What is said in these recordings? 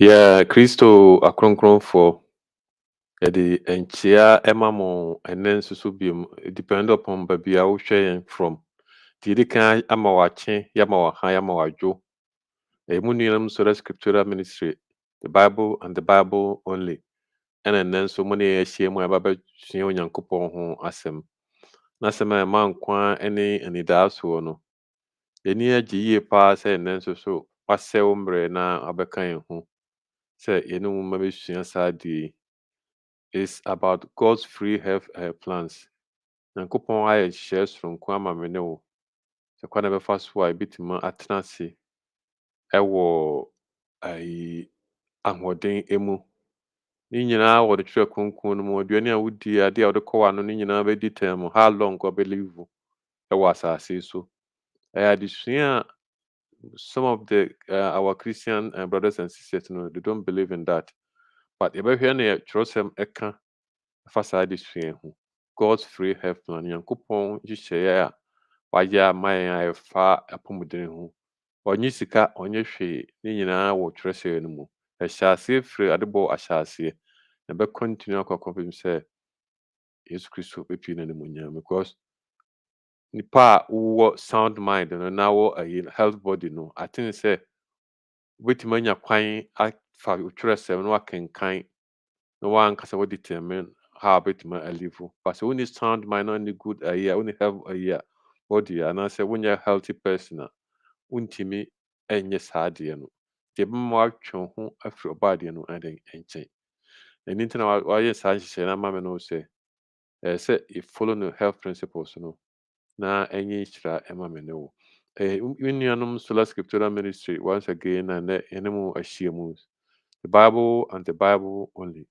Yeah, Kristo akronkronfoɔ, yɛde nkyia ma mo ɛnnɛ nso so biom, depend upon baabi a wohwɛ yɛn from. Nti yɛdi kan ama wakye, yɛama waha, yɛama wadwo. Ɛyɛ mu nuanom Sola Scriptura Ministry, the Bible and the Bible only. Ɛna ɛnnɛ nso mo ne yɛn ahyia mu a yɛbɛbɛsua Onyankopɔn ho asɛm. N'asɛm a ɛma nkwa ne anidasoɔ no, yɛni agye yie paa sɛ ɛnnɛ nso so wasɛ wo mmerɛ na abɛka yɛn ho sɛ yɛne wo mma bɛsua saa adeɛ yi. Is about God's free health plans. Nyankopɔn ayɛ nhyehyɛe soronko ama me ne wo. Sɛ kwan a ɛbɛfa so a yɛbɛtumi atena ase ɛwɔ ahoɔden mu. Ne nyinaa wɔ ne twerɛ kronkron no mu. Aduane a wodi, adeɛ a wode kɔ w'ano, ne nyinaa bɛdi tam. How long wobɛlive ɛwɔ asase yi so. Ɛyɛ adesua a some of the our Christian brothers and sisters no, they don't believe in that. But yɛbɛhwɛ na Kyerɛwsɛm ɛka ɛfa saa adesua yi ho. God's free health plan. Nyankopɔn nhyehyɛeɛ a wayɛ ama yɛn a ɛfa apɔmuden ho. Ɔnnye sika, ɔnyɛ hwee. Ne nyinaa wɔ Kyerɛwsɛm no mu. Ɛhyɛ aseɛ firi adebɔ ahyɛ aseɛ. Na ɛbɛcontinue akɔ akɔpem sɛ Yesu Kristo bɛpue n'animuonyam. Because nipa a wowɔ sound mind no na wɔ health body no, I think sɛ wobɛtumi anya kwan afa Kyerɛwsɛm no akenkan na woankasa wodetermine how wobɛtumi alive. But sɛ wonni sound mind na wonni good wonni health body anaasɛ wonyɛ healthy person a, wontumi ɛnyɛ saa adeɛ no. Nti ɛbɛma woatwe wo ho afiri ɔbɔ adeɛ no nkyɛn. Ɛno nti na wayɛ saa nhyehyɛe no ama me no sɛ ɛyɛ sɛ yɛfollow no health principles no na ɛnyɛ nhyira ɛma me ne wo. Me nuanom Sola Scriptura Ministry once again na nnɛ yɛne mo ahyia mu. The Bible and the Bible only.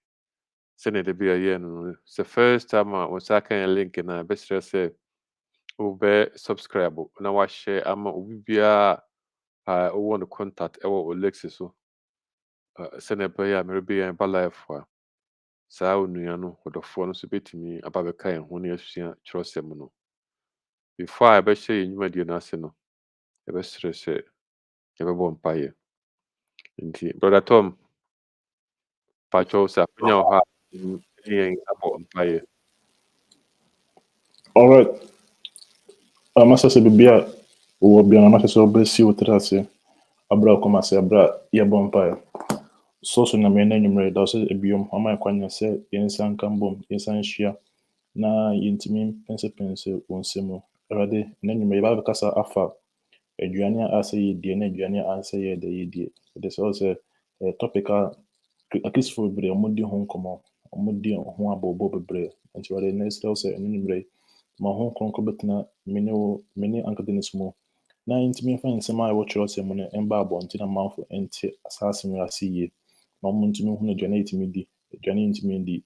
Sɛnea da bi a yɛyɛ no no, sɛ first time a wo nsa aka yɛn link no a, ɛbɛsrɛ sɛ wobɛsubscribe na wahyɛ ama obi biara a wowɔ no contact ɛwɔ Olex so. Sɛnea ɛbɛyɛ a merebɛ yɛn ba live a, saa onua no, ɔdɔfoɔ no nso bɛtumi aba bɛka yɛn ho na yɛasua Kyerɛwsɛm no. Before a yɛbɛhyɛ yɛn dwumadie no ase no, yɛbɛsrɛ sɛ yɛbɛbɔ mpaeɛ. Nti Brother Tom, pakyɛw sɛ akwannya wɔ hɔ a ne yɛn abɔ mpaeɛ. Alright. Masa sɛ biribi a wɔ biara na sɛ wobɛsi wo tiri ase abra kɔma ase abra yɛbɔ mpaeɛ. So na me na nwummerɛ da sɛ ebiom ama ɛkwanya sɛ yɛnsa nka mbom yɛnsa nhyia na yɛntumi mpɛnsɛpɛnsɛ wo nsɛm mu. Awurade na nwummerɛ yɛba bɛkasa afa aduane a asɛ yɛdie na aduane a ansɛ yɛda yɛdie. Ɛde sɛ topic a akristofoɔ bebree ɔmodi ho nkɔmmɔ, ɔmodi ho abɔbɔ bebree. Nti Awurade na ɛsrɛ wo sɛ ɛno nwummerɛ ma ho kronkron bɛtena me ne Ankadenis mu na ntumi mfa nsɛm a ɛwɔ Kyerɛwsɛm mu no ɛmba abɔnten amanfo ɛnte asase no ase yie. Ma ɔmo ntumi hu aduane a yɛtumi di, aduane a yɛntumi ndi,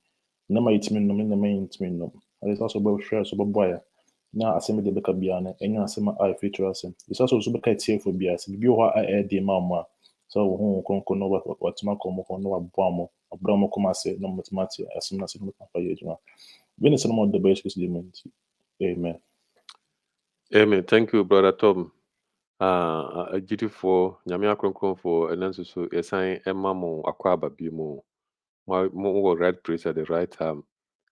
nnam a yɛtumi nom ne nnam a yɛntumi nom. Ɛde sɛ wobɛhwɛ so wobɛboa yɛn na asɛm de bɛka biara no ɛnyɛ asɛm a ɛfiri Kyerɛwsɛm. Ɛsɛ sɛ so bɛka tiefo biara sɛ biribi wɔ hɔ a ɛyɛ den ma ɔmo a sɛ wo ho kronkron na watumi akɔ ɔmo ho na waboa ɔmo, abrɛ ɔmo kɔm ase na ɔmo tumi ate asɛm no ase na ɔmo fa yɛ adwuma. Bɛne sɛ no ma ɔda bɛyɛ Yesu Kristo din mu nti. Amen. Amen. Thank you, Brother Tom. Agyidifoɔ, Nyame akronkronfoɔ, ɛnɛ nso so yɛsan ɛma mo akɔ aba bi mu. Mo wɔ right place at the right time.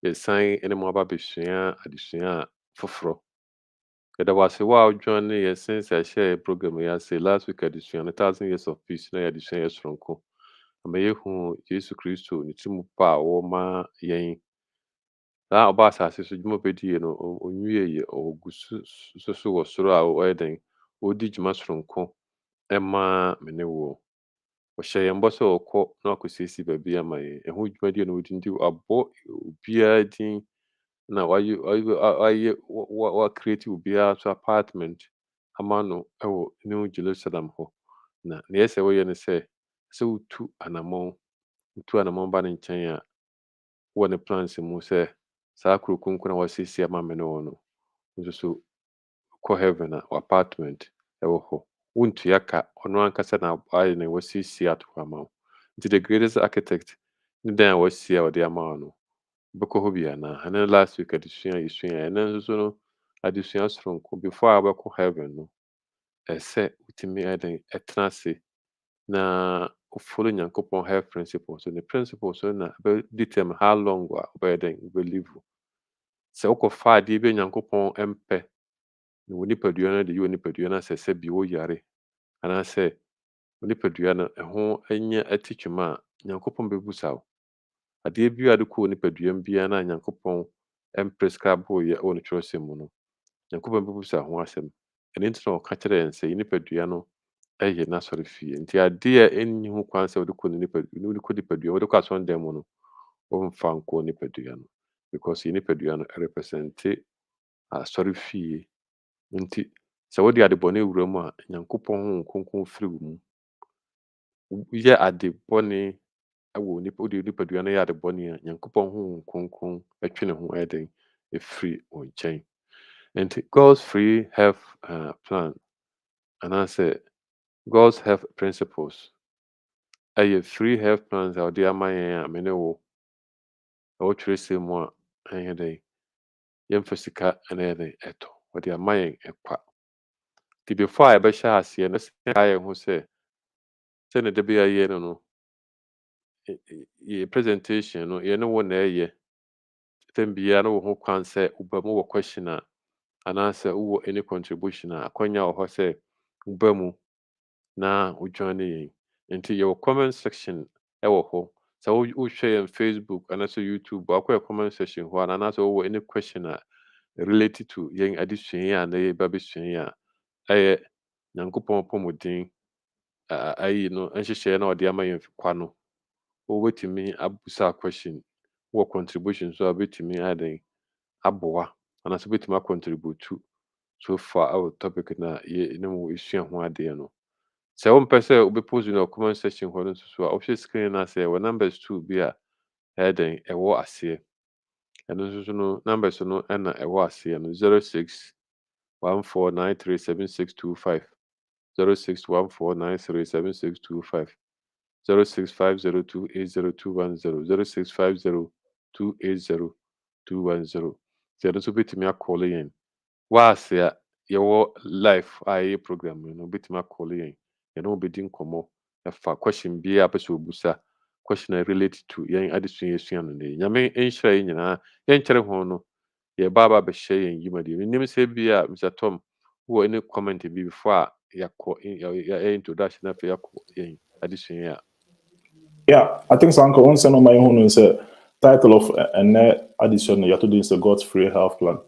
Yɛsan ɛne mo aba bɛsua adesua foforɔ. Yɛda wo ase wo a wodwan ne yɛ since yɛahyɛ program yi ase last week adesua no 1000 years of peace na yɛadesua yɛ soronko. Ama yɛhu Yesu Kristo ne tirim pa a wɔma yɛn. Saa ɔba asase so dwuma bɛdii no onwieyɛ, ɔgu so wɔ soro a ɔyɛ dɛn, ɔredi dwuma soronko ɛma me ne wo. Ɔhyɛ yɛn bɔ sɛ ɔkɔ na wakɔsiesie baabi ama yɛn. Ɛho dwumadie na ɔdi nti abɔ obiara din na wacreate obiara so apartment ama no ɛwɔ New Jerusalem hɔ. Na nea ɛsɛ woyɛ ne sɛ wotu anammɔn ba ne nkyɛn a wowɔ ne plans mu sɛ saa kuro kronkron a wasiesie ama me ne wo no nso so kɔ heaven a apartment ɛwɔ hɔ. Wontua ka, ɔno ankasa na ayɛ na wasiesie ato hɔ ama wo. Nti the greatest architect ne dan a wasie a ɔde ama wo no, wobɛkɔ hɔ bi anaa? Ɛno ne last week adesua a yɛsuaeɛ. Ɛno nso so no adesua soronko. Before a wobɛkɔ heaven no, ɛsɛ wotumi ɛtena ase na follow nyankopɔn health principles. So the principles na determine how long we live. So wokɔfa adeɛ bi nyankopɔn mpɛ na wo nipadua no de yɛ nipadua no sɛ bi wo yare anaasɛ wo nipadua no ɛho anya atitwuma a nyankopɔn bɛbusa wo. Adeɛ bi a de kɔ nipadua biara na nyankopɔn prescribe yɛ wɔ ne kyerɛwsɛm mu no, nyankopɔn bɛbusa ho asɛm. Ɛno nti na ɔka kyerɛ yɛn sɛ yɛ nipadua no ɛyɛ n'asɔre fie. Nti adeɛ a ɛnni ho kwan sɛ wode kɔ nipadua, wode kɔ asɔredan mu no, wɔmfa nkɔ nipadua no, because yɛ nipadua no ɛrepresente asɔre fie. Nti sɛ wode ade bɔne wura mu a nyankopɔn Honhom Kronkron firi wo mu. Woyɛ ade bɔne wɔ wode nipadua no yɛ ade bɔne a nyankopɔn Honhom Kronkron ɛtwe ne ho ɛfiri wo nkyɛn. Nti God's free health plan anaasɛ God's health principles ɛyɛ free health plans a ɔde ama yɛn a me ne wo ɛwɔ Kyerɛwsɛm mu a ɛyɛ dɛn yɛmfa sika ɛna yɛde ɛtɔ. Ɔde ama yɛn ɛkwa. Nti before a yɛbɛhyɛ aseɛ no sɛ yɛn ho sɛ na da bi a yɛyɛ no yɛ presentation no yɛne wo na ɛyɛ. Time biara na wo ho kwan sɛ woba mu wɔ question a anaasɛ wowɔ any contribution a akwanya wɔ hɔ sɛ woba mu na wo join yɛn. Nti yɛwɔ comment section ɛwɔ hɔ. Sɛ wohwɛ yɛn Facebook anaasɛ YouTube wakɔyɛ comment section hɔ anaasɛ wowɔ any question a related to yɛn adesua yi a na yɛba bɛsua yi a ɛyɛ nyankopɔn apɔmuden ayi no nhyehyɛeɛ na ɔde ama yɛn kwa no, wobɛtumi abusa question wɔ contribution so a wobɛtumi ayɛ aboa anaasɛ wobɛtumi acontribute so far ɛwɔ topic na ne mu ɛsua ho adeɛ no. Sɛ wompɛ sɛ wobɛpost no wɔ comment section hɔ no nso so a wohwɛ screen no ase ɛwɔ numbers 2 bi a ɛwɔ aseɛ. Ɛno nso so no numbers no ɛna ɛwɔ aseɛ no 0614937625 0614937625 0650280210 0650280210. Sɛ ɛno nso wobɛtumi akɔle yɛn waase a yɛwɔ live a ɛyɛ program no wobɛtumi akɔle yɛn yɛne wo bɛdi nkɔmmɔ ɛfa question biara pɛ sɛ obusa question a related to yɛn adesua yɛsua no nnɛ. Nyame nhyira yɛn nyinaa. Yɛnkyerɛ ho no yɛba aba bɛhyɛ yɛn yimadeɛ. Menim sɛ bi a Mr. Tom wowɔ any comment bi before a yɛakɔ introduction afei yɛakɔ yɛn adesua yi a. Yeah, I think Sanko one send on my own is a title of an addition you have to do is a God's free health plan.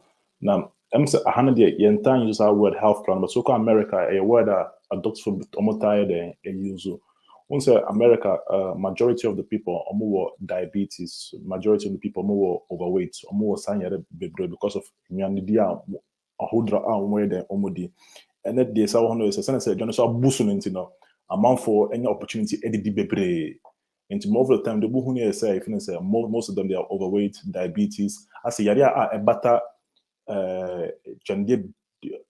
Now, I'm saying 100 years time use our word health plan, but so called America a word a doctor for almost tired and use. Once America, majority of the people are more diabetes, majority of the people are more overweight, or more sanya because of nyanidia ahudra where they omodi. And that they say one is a sense John so boosting into amount for any opportunity edit bebre. And most of the time, the people who say, if you say most of them they are overweight, diabetes. I say, yeah, a better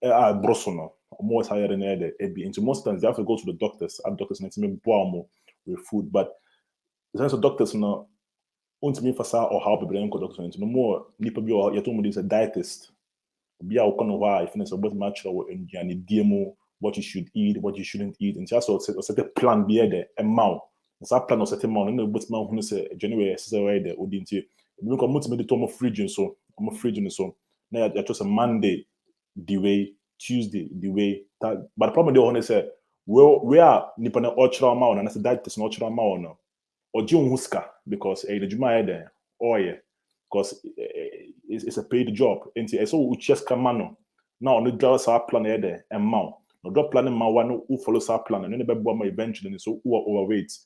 brosono more higher than the AB. Into most times they have to go to the doctors. And doctors need to make more with food, but the sense of doctors now, want me for or how people don't go doctors into no more. Nipa be or you told me this a dietist. Be out kind of why if you say what match or in the demo, what you should eat, what you shouldn't eat, and just set a plan be there amount. Sa plan no certain amount no but man who say January say why there odinti we come to me the tom fridge so I'm fridge so na ya just a Monday the way Tuesday the way that, but the problem they want to say we are nipa na ochra amount and that is not ochra amount no oji huska because the juma there oh yeah because it's a paid job and so we just come no now no draw sa plan there amount no drop plan ma one who follow sa plan and no be boy eventually so who are overweight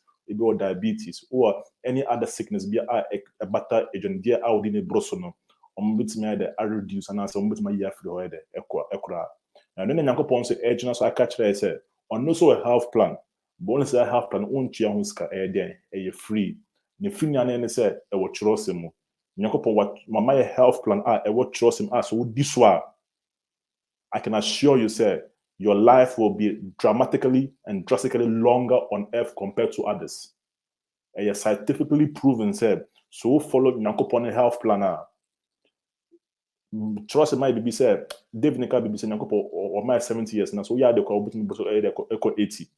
or diabetes or any other sickness be a better agent dear out in a brosono bit me the reduce and answer bit my year for the ekra. And then Yankopon say agent so I catch there say on no so a health plan bonus a health plan on chia huska a free the free nyan say e wo chirosem Yankopon what my health plan e wo chirosem so this one I can assure you say your life will be dramatically and drastically longer on earth compared to others. And scientifically proven said, so follow Nyankopon health planner. Trust it might be said, David Nika be saying Nyankopon or my 70 years now. So yeah, they call between 80.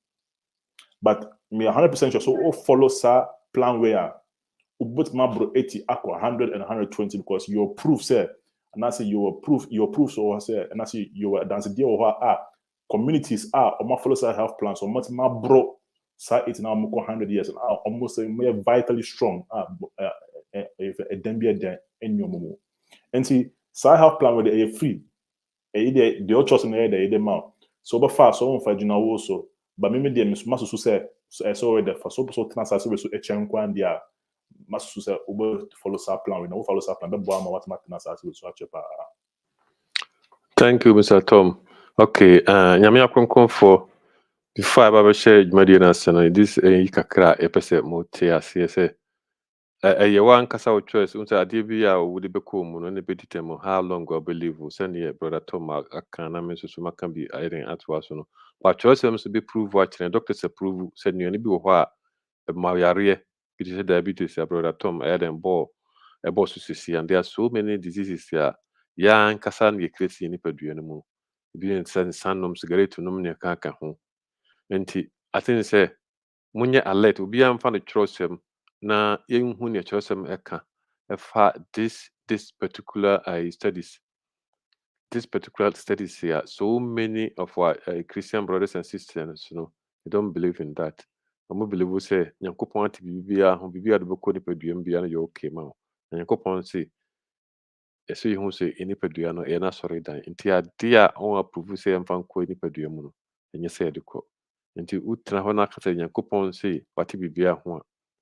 but me 100% sure so follow sa plan where but my bro 80 aqua 100 and 120 because your proof say and I say your proof so say and I say your dance deal or communities are or my follow sa health plans or much my bro sa 80 now 100 years and almost say more vitally strong if a dembia den in your momo and see sa health plan with a free the other choice in the mouth so but far so on for jina wo so but me dey maso so say so the for so transfer so e chen kwan dia maso say we follow sa plan we no follow sa plan be boa ma what na sa so achepa. Thank you, Mr. Tom. Okay, nyame akonkon for before I ever share dwumadi na ase this kakra epese mo te ase se ye wan kasa wo choice unse ade bi a wo de beko mu no ne be ditem how long I believe send your brother Tom aka na me so maka bi iron atwa so no wa choice am so be prove what doctor say prove said no bi wo ho a ma yare bi say diabetes ya brother Tom den ball e boss sisi and there are so many diseases here ya nkasa na ye create ni padua no mu bi ne sanom cigarette num ne ka ho enti I think say munye alert obi amfa no kyerɛsɛm na yenhu ne kyerɛsɛm ɛka ɛfa this particular studies here. So many of our Christian brothers and sisters they don't believe in that. Omo believe we say nyankopɔn ate bibia ho bibia de bɛkɔ nipaduam bia no yɛ okay ma wo na nyankopɔn say ɛsɛ yɛhu sɛ nipadua no ɛyɛ n'asɔre dan nti ade a ɔn approve sɛ yɛmfa nkɔ nipadua mu no ɛnyɛ sɛ yɛde kɔ nti wotena hɔ na aka sɛ nyankopɔn sɛ wate bibia ho a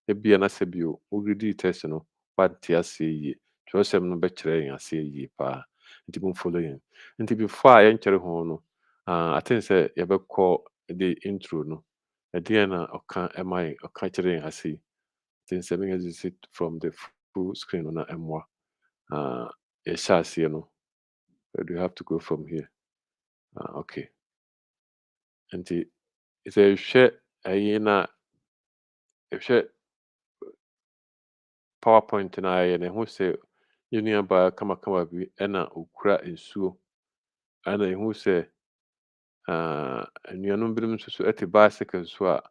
ebia na sɛ bio wogidi test no wante ase yie kyerɛsɛm no bɛkyerɛ yɛn ase yie paa nti mo follow yɛn nti before a yɛnkyerɛ ho no I think sɛ yɛbɛkɔ the intro no ɛdeɛ na ɔka ɛma yɛn ɔka kyerɛ yɛn ase yi nti sɛ meyɛ sit from the full screen no na ɛmmoa yɛhyɛ aseɛ no do you have to go from here okay nti sɛ yɛhwɛ ɛyi na yɛhwɛ PowerPoint na ayɛ na ɛho sɛ yɛn nuabaa kamakama bi ɛna okura nsuo ɛna ɛho sɛ anuanom binom nso so ɛte bicycle so a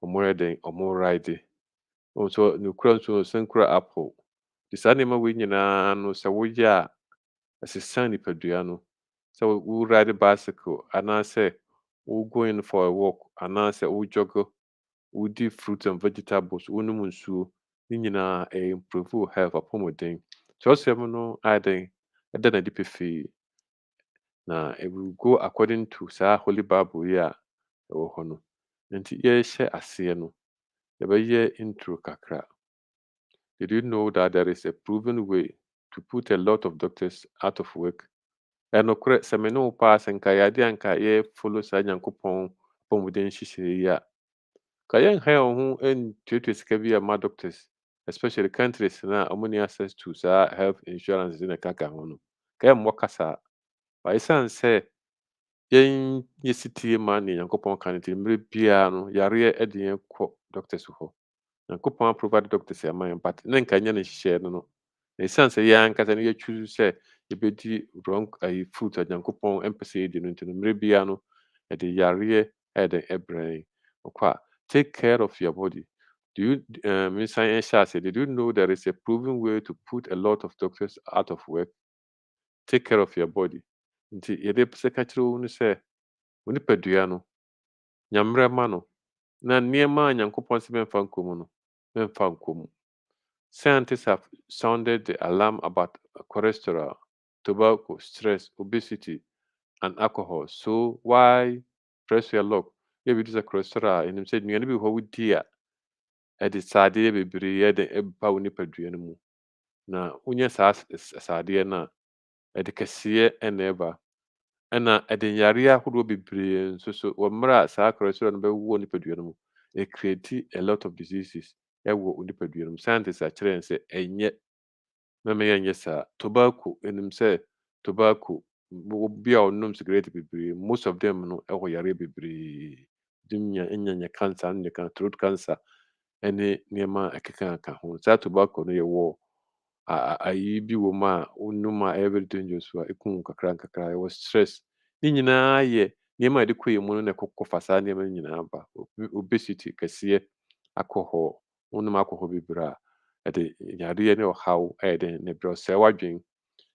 ɔmo yɛ den ɔmo ride so ne kura nsuo no san kura apple de saa nneɛma wei nyinaa no sɛ woyɛ a ɛsesa nipadua no sɛ wo ride bicycle anaasɛ wo going for a walk anaasɛ wo jog wodi fruits and vegetables wonom nsuo ne nyinaa improve wo health apɔmuden kyerɛsɛm no ayɛ den ɛda no adi pefee na it will go according to saa holy bible yi a ɛwɔ hɔ no nti yɛhyɛ aseɛ no yɛbɛyɛ intro kakra. Did you know that there is a proven way to put a lot of doctors out of work? Ɛnokorɛ sɛ me ne wo paa sɛ nka yɛade a nka yɛfollow saa nyankopɔn apɔmuden nhyehyɛe yi a ka yɛnha yɛn ho ntuatua sika bi ama doctors especially countries na ɔmo ni access to saa health insurance ne kaka ho no ka yɛmmɔ kasa a ɛsiane sɛ yɛnyɛ sitie ma ne nyankopɔn ka no nti mmerɛ biara no yareɛ de yɛn kɔ doctors hɔ nyankopɔn approve doctors ama yɛn but ne nka nyɛ ne nhyehyɛe no no na ɛsiane sɛ yɛn ankasa no yɛtwi sɛ yɛbɛdi wrong food a nyankopɔn ɛmpɛ sɛ yɛdi no nti no mmerɛ biara no yɛde yareɛ ɛde ɛbrɛ yɛn ɔkɔ a take care of your body. Do you did you know there is a proven way to put a lot of doctors out of work? Take care of your body. Nti yɛde pɛ sɛ ka kyerɛ wo no sɛ wo nipadua no nyammerɛ ma no na nneɛma a nyankopɔn sɛ memfa nkɔ mu no memfa nkɔ mu. Scientists have sounded the alarm about cholesterol, tobacco, stress, obesity, and alcohol. So why press your luck? Maybe this is a cholesterol and him said nnuane bi wɔ hɔ wodi a ɛde saadeɛ bebree ɛde ɛba wo nipadua no mu na wonyɛ saa saadeɛ no a ɛde kɛseɛ ɛna ɛba ɛna ɛde yareɛ ahodoɔ bebree nso so wɔ mmerɛ a saa cholesterol no bɛwɔ wo nipadua no mu it create a lot of diseases ɛwɔ wo nipadua no mu. Scientists akyerɛ yɛn sɛ ɛnyɛ mɛmɛ yɛnyɛ saa. Tobacco ɛnim sɛ tobacco bi a ɔnom cigarette bebree most of them no ɛwɔ yareɛ bebree ɛnya cancer ɛnya throat cancer ɛne nneɛma a ɛkeka ho. Saa tobacco no yɛwɔ ayi bi wɔ mu a wonom a ɛyɛ very dangerous a ɛkum wo kakra nkakra ɛwɔ stress ne nyinaa yɛ nneɛma a yɛde kɔ yɛn mu no na ɛkɔfa saa nneɛma no nyinaa ba. Obesity kɛseɛ akɔ hɔ, wonom alcohol bebree a ɛde yareɛ ne ɔhaw ɛyɛ dɛn na ɛbrɛ wo, sɛe w'adwen.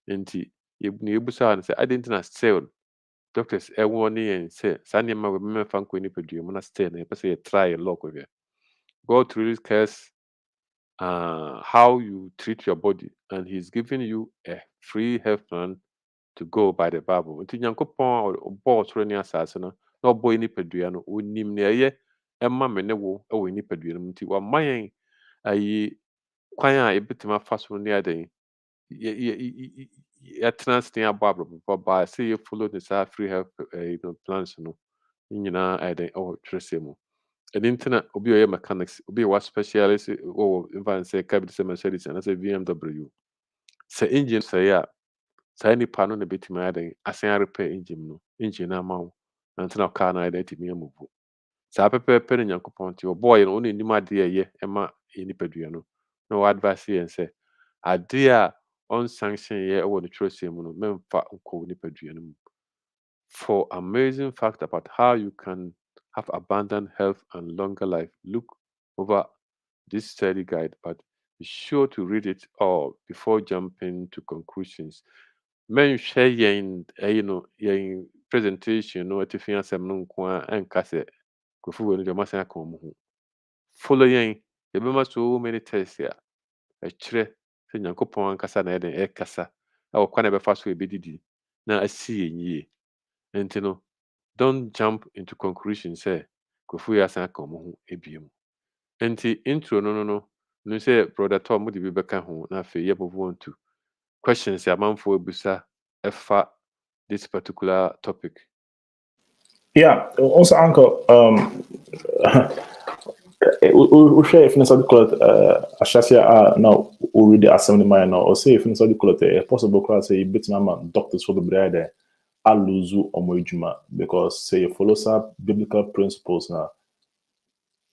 Nti nea yɛbusaa no sɛ adɛn nti na still doctors ɛwɔ ne yɛn sɛ saa nneɛma wei mmɛmfa nkɔ nipadua mu na still na yɛpɛ sɛ yɛtry yɛ luck hwɛ. God really cares how you treat your body, and He's giving you a free health plan to go by the Bible. Nti Nyankopɔn a ɔbɔɔ ɔsoro ne asase no na ɔbɔ yɛn nipadua no, onim nea ɛyɛ ɛma me ne wo ɛwɔ yɛn nipadua no mu. Nti wama yɛn ayi kwan a yɛbɛtumi afa so ne yɛadɛn yɛtena ase na yɛabɔ abrabɔ ba sɛ yɛfollow ne saa free health plans no ne nyinaa ɛyɛ dɛn ɛwɔ Twerɛsɛm mu. Ɛno nti na obi a ɔyɛ mechanics, obi a wa specialist wɔ mfa no sɛ car bi te sɛ Mercedes anaasɛ BMW, sɛ engine sɛe a saa nipa no na bɛtumi ayɛ dɛn asan arepair engine no ama wo, na nti na car no ayɛ dɛn atumi amuvu. Saa pɛpɛɛpɛ ne Nyankopɔn nti ɔbɔɔ yɛn no, ɔno nim adeɛ a ɛyɛ ɛma yɛn nipadua no, na ɔadvise yɛn sɛ adeɛ a ɔnsanction yɛ ɛwɔ ne Twerɛsɛm mu no mɛmfa nkɔ nipadua no mu. For amazing fact about how you can have abundant health and longer life, look over this study guide, but be sure to read it all before jumping to conclusions. Menhwɛ yɛn presentation no atifi asɛm no nko a ɛnka sɛ Kofi wei no deɛ ɔmasan aka wɔn ho. Follow yɛn, yɛbɛma so many tests a ɛkyerɛ sɛ Nyankopɔn ankasa na ɛyɛ dɛn ɛrekasa ɛwɔ kwan a ɛbɛfa so yɛbɛdidi na asi yɛn yie. Nti no, don't jump into conclusion sɛ Kofi wei asan aka wɔn ho ebiem. Nti intro no sɛ brother Tom mode bi bɛka ho na afei yɛ move on to questions a amanfoɔ abusa ɛfa this particular topic. Yeah, also Uncle, we share if necessary call it Ashasia now already assembly mind now, or say if necessary call it a possible class say bit number doctors for the bride I lose omoijuma because say you follow some biblical principles now.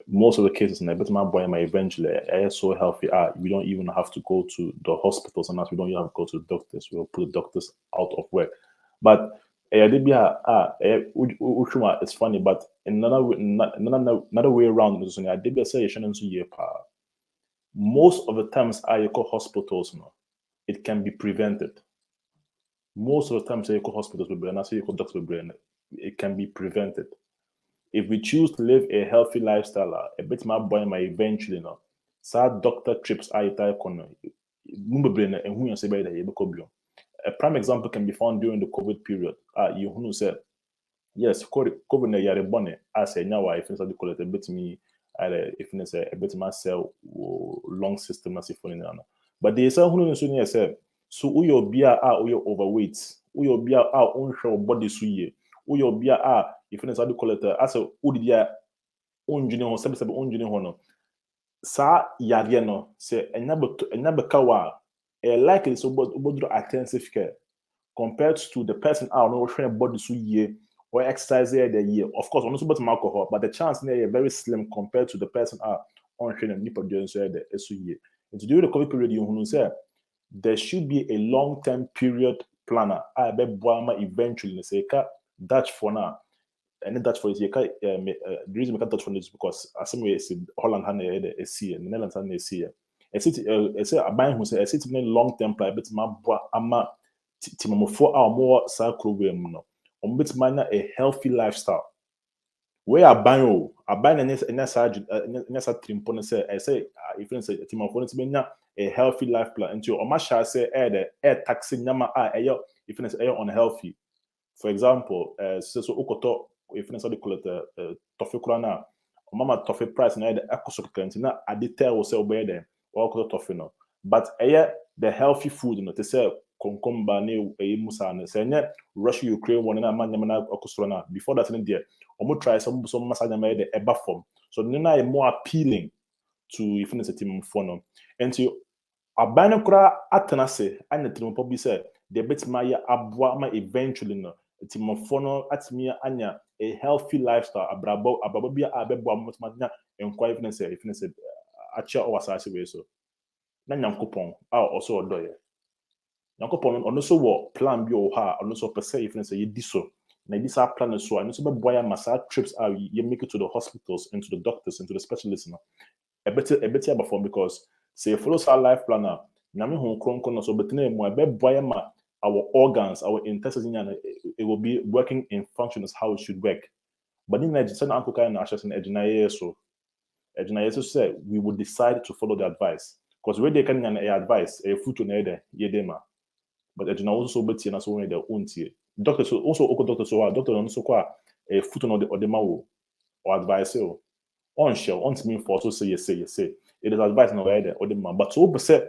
Most of the cases in a bit my boy eventually are so healthy. We don't even have to go to the hospitals, and we don't even have to go to the doctors. We'll put the doctors out of work. But it's funny, but another way around most of the times I call hospitals it can be prevented. Most of the times I call hospitals and I say you call doctors it can be prevented. If we choose to live a healthy lifestyle, a bit my boy my eventually sad doctor trips a prime example can be found during the COVID period. You who said yes, COVID na yare bonne as a nyawa if you call it a bit me if you say a bit my cell long system as if but they say who say so uyo bia uyo overweight, uyo bia unsure body suye, uyo bia if you say call it as a udia unjini ho sebe unjini ho no sa yare no say enyabeka wa likely so bodro intensive care compared to the person no train body so year or exercise the year. Of course, on about alcohol, but the chance is very slim compared to the person on training nipple doing so the year. And to do the COVID period, you say there should be a long-term period planner. I bet eventually say Dutch for now. And Dutch for the reason we can't Dutch for this because as some way Holland had a sea and the Netherlands had a sea. It's a buying who say a city long-term plan, but ama timomofo more program no bit manage a healthy lifestyle. Where aban na trimpo say I say if you say timomofo a healthy life plan until omasha say air taxi nyama if you say unhealthy. For example, so okoto if you say call it tofe kurana mama tofe price na the ekoso na adite will say obey them or tofe no. But the healthy food no to say konkomba ne musa ne say Russia Ukraine one na manyama na before that in there try some masanya made the eba form so na more appealing to if you say team for no and to abana kura atenase anya team bi say the bit my abwa ma eventually no team for no atimi anya a healthy lifestyle ababo bia abebo amotanya enquire if you say acha o wasase we so na Nyankopon also odoye Nyankopon ono so wo plan bi o ha ono so pese if say ye di so na this our plan so and so be boy massa trips are you make it to the hospitals and to the doctors and to the specialists no a better before because say follow our life planner nyame ho kronkron no so betena mu a be boy ma our organs our intestines it will be working in function as how it should work but in Nigeria na ankoka na ashes na ejina so ejina so say we would decide to follow the advice because where they can an advice a food to na ye dema but ejina also betie na so when they own tie doctor so also oko doctor so doctor no so kwa a foot no the ma wo or advice o on share on me for so say yes it is advice na where the ma but so be say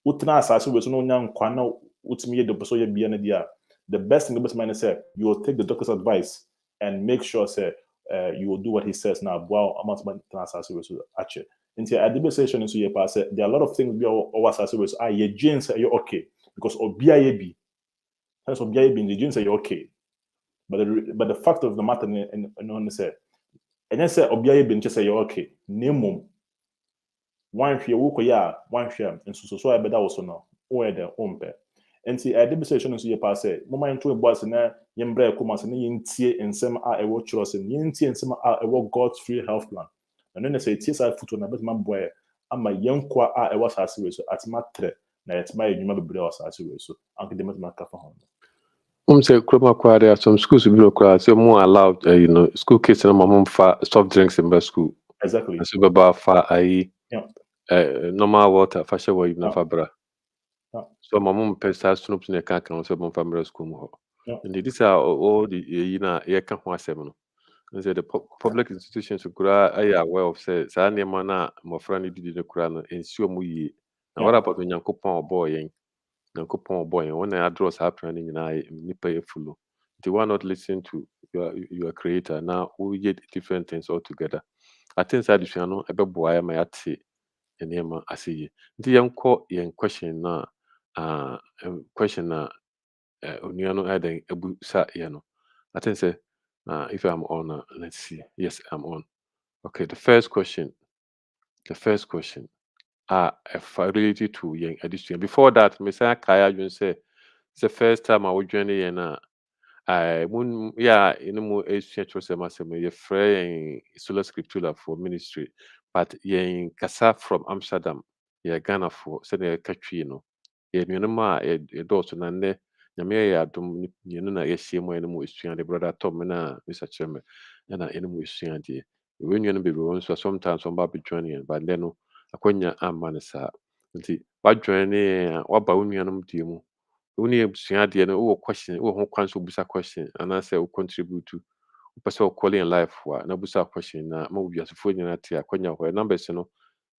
utna asase we so no nya nkwa na utimi ye de so ye bia na dia the best thing the best man say you will take the doctor's advice and make sure say you will do what he says now wow amount man asase we so actually into at the session so ye pass there are a lot of things we are asase we so ye jeans say you okay because obia ye bi that's obia ye bi the jeans say you okay but the fact of the matter and say and then say obia ye bi say you okay name one hwe wo koya one hwe nso so ebe da wo so no wo e de ompe enti ade bi session so ye pa say mo man to boss na ye mbra kuma se na ye ntie ensem a e wo chiro se ye ntie ensem a e wo God's free health plan and then say tie sa futo na betma boy ama yenkwa a e wo sase we so atima tre na yetima edwuma bebre wo sase we so anke de metma ka fa ho Say Kroma Kwa, there are some schools will be so more allowed, school kids and mom for soft drinks in school. exactly So baba for yeah normal water, fashion way na yeah fabra. yeah So my mom pays snoops in a can so mom family school more. yeah And these are all the ye can one seven. And say the public institutions could are aware of say Sanya mana my friend did the Quran and sure mu. Now what about when Yankopon boy? Nyankopɔn boy when I draw happening in I nipa full. They were not listening to your creator. Now we get different things altogether. I think that you know a boy my ati and yama asi. The young call yen question na question na uniano adding ebu sa yano. I think say if I'm on let's see. Yes, I'm on. Okay, the first question. The first question. Related to young addition. Before that, Messiah Kaya you say it's the first time I would join na I mun yeah in mu esua kyerɛ asɛm yɛ frɛ sola scriptura for ministry but yɛn kasa from Amsterdam yɛ Ghana for sɛdeɛ yɛka twi no yɛ nnuanom a yɛdɔɔso na nnɛ nyame yɛ adom mmienu na yɛahyia mu a yɛne mu esua de brother Tom na Mr. Chairman ɛna yɛne mu esua deɛ ɛwɔ nnuanom bebree wɔn nso a sometimes wɔn ba abɛjoin yɛn but nnɛ no akwanya amma no saa nti wadjoin yɛn a waba wo nuanom deɛ mu wo ne abusua deɛ no wowɔ question wowɔ ho kwan sɛ wobusa question anaasɛ wo contribute wopɛ sɛ wokɔle in life a na busa question na ma wowiasefoɔ nyinaa te akwanya hɔ numbers no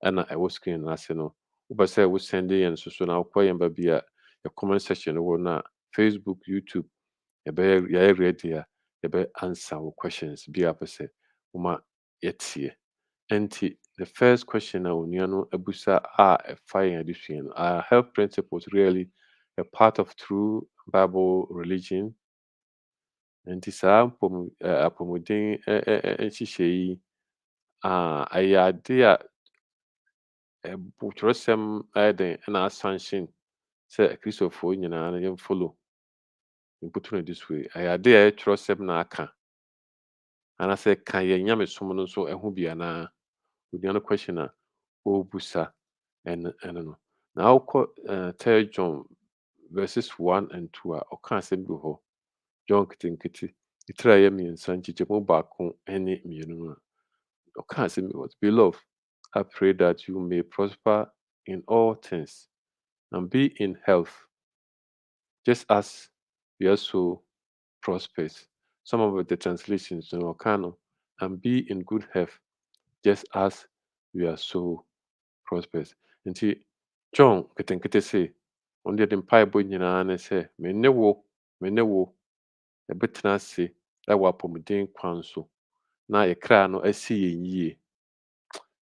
ɛna ɛwɔ screen no ase no wopɛ sɛ wo send yɛn nso so na wokɔ yɛn baabi a yɛ comment section no wɔ no a Facebook, YouTube yɛayɛ ready a yɛbɛ answer wo questions bi a pɛ sɛ woma yɛteɛ nti the first question a onua no abusa a ɛfa yɛn adesua no are health principles really a part of true Bible religion? Nti saa apɔmuden nhyehyɛ yi ɛyɛ ade a Twerɛsɛm ayɛ dɛn ɛna asanction sɛ Akristofoɔ nyinaa no yɛmfollow. Put it this way, ɛyɛ ade a ɛyɛ Twerɛsɛm na aka anaasɛ ka yɛn Nyamesom no nso ho bi anaa? Onua no question a ɔrebusa ɛno no. Na wokɔ 3 John verses 1 and 2 a ɔka asɛm bi wɔ hɔ. John nketenkete ne tiri a ɛyɛ mmiɛnsa nkyekyɛmu baako ne mmienu no a ɔka asɛm bi wɔ hɔ. Beloved, I pray that you may prosper in all things and be in health just as you also prosperous. Some of the translations no ɔka no and be in good health just as we are so prosperous. Nti John nketenkete se ɔno deɛ de mpaebɔ nyinaa ne sɛ me ne wo yɛbɛtena ase ɛwɔ apɔmuden kwan so na yɛ kra no asi yɛn yie.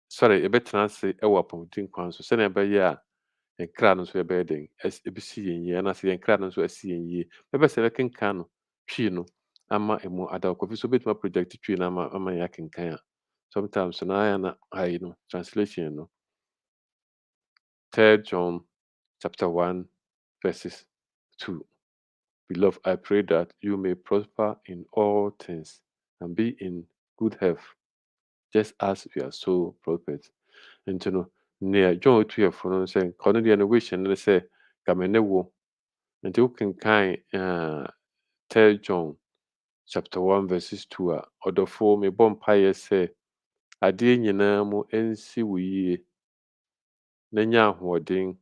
Sorry, yɛbɛtena ase ɛwɔ apɔmuden kwan so sɛnea ɛbɛyɛ a yɛn kra no nso yɛbɛyɛ dɛn ɛbɛsi yɛn yie anaasɛ yɛn kra no nso asi yɛn yie. Bɛpɛ sɛ yɛbɛkenkan no twi no ama ɛmu ada kɔfi so wobɛtumi project twi no ama yɛn akenkan a sometimes na ayɛ na ayi no translation no 3 John chapter 1 verses 2. Beloved, I pray that you may prosper in all things and be in good health, just as we are so prospered. Nti no, nea John otuafo no sɛ nka ɔno deɛ no wish no ne sɛ ka me ne wo. Nti wokenkan 3 John chapter 1 verses 2 a ɔdɔfo mebɔ mpaeɛ sɛ adeɛ nyinaa mu ɛnsi wo yie na nya ahoɔden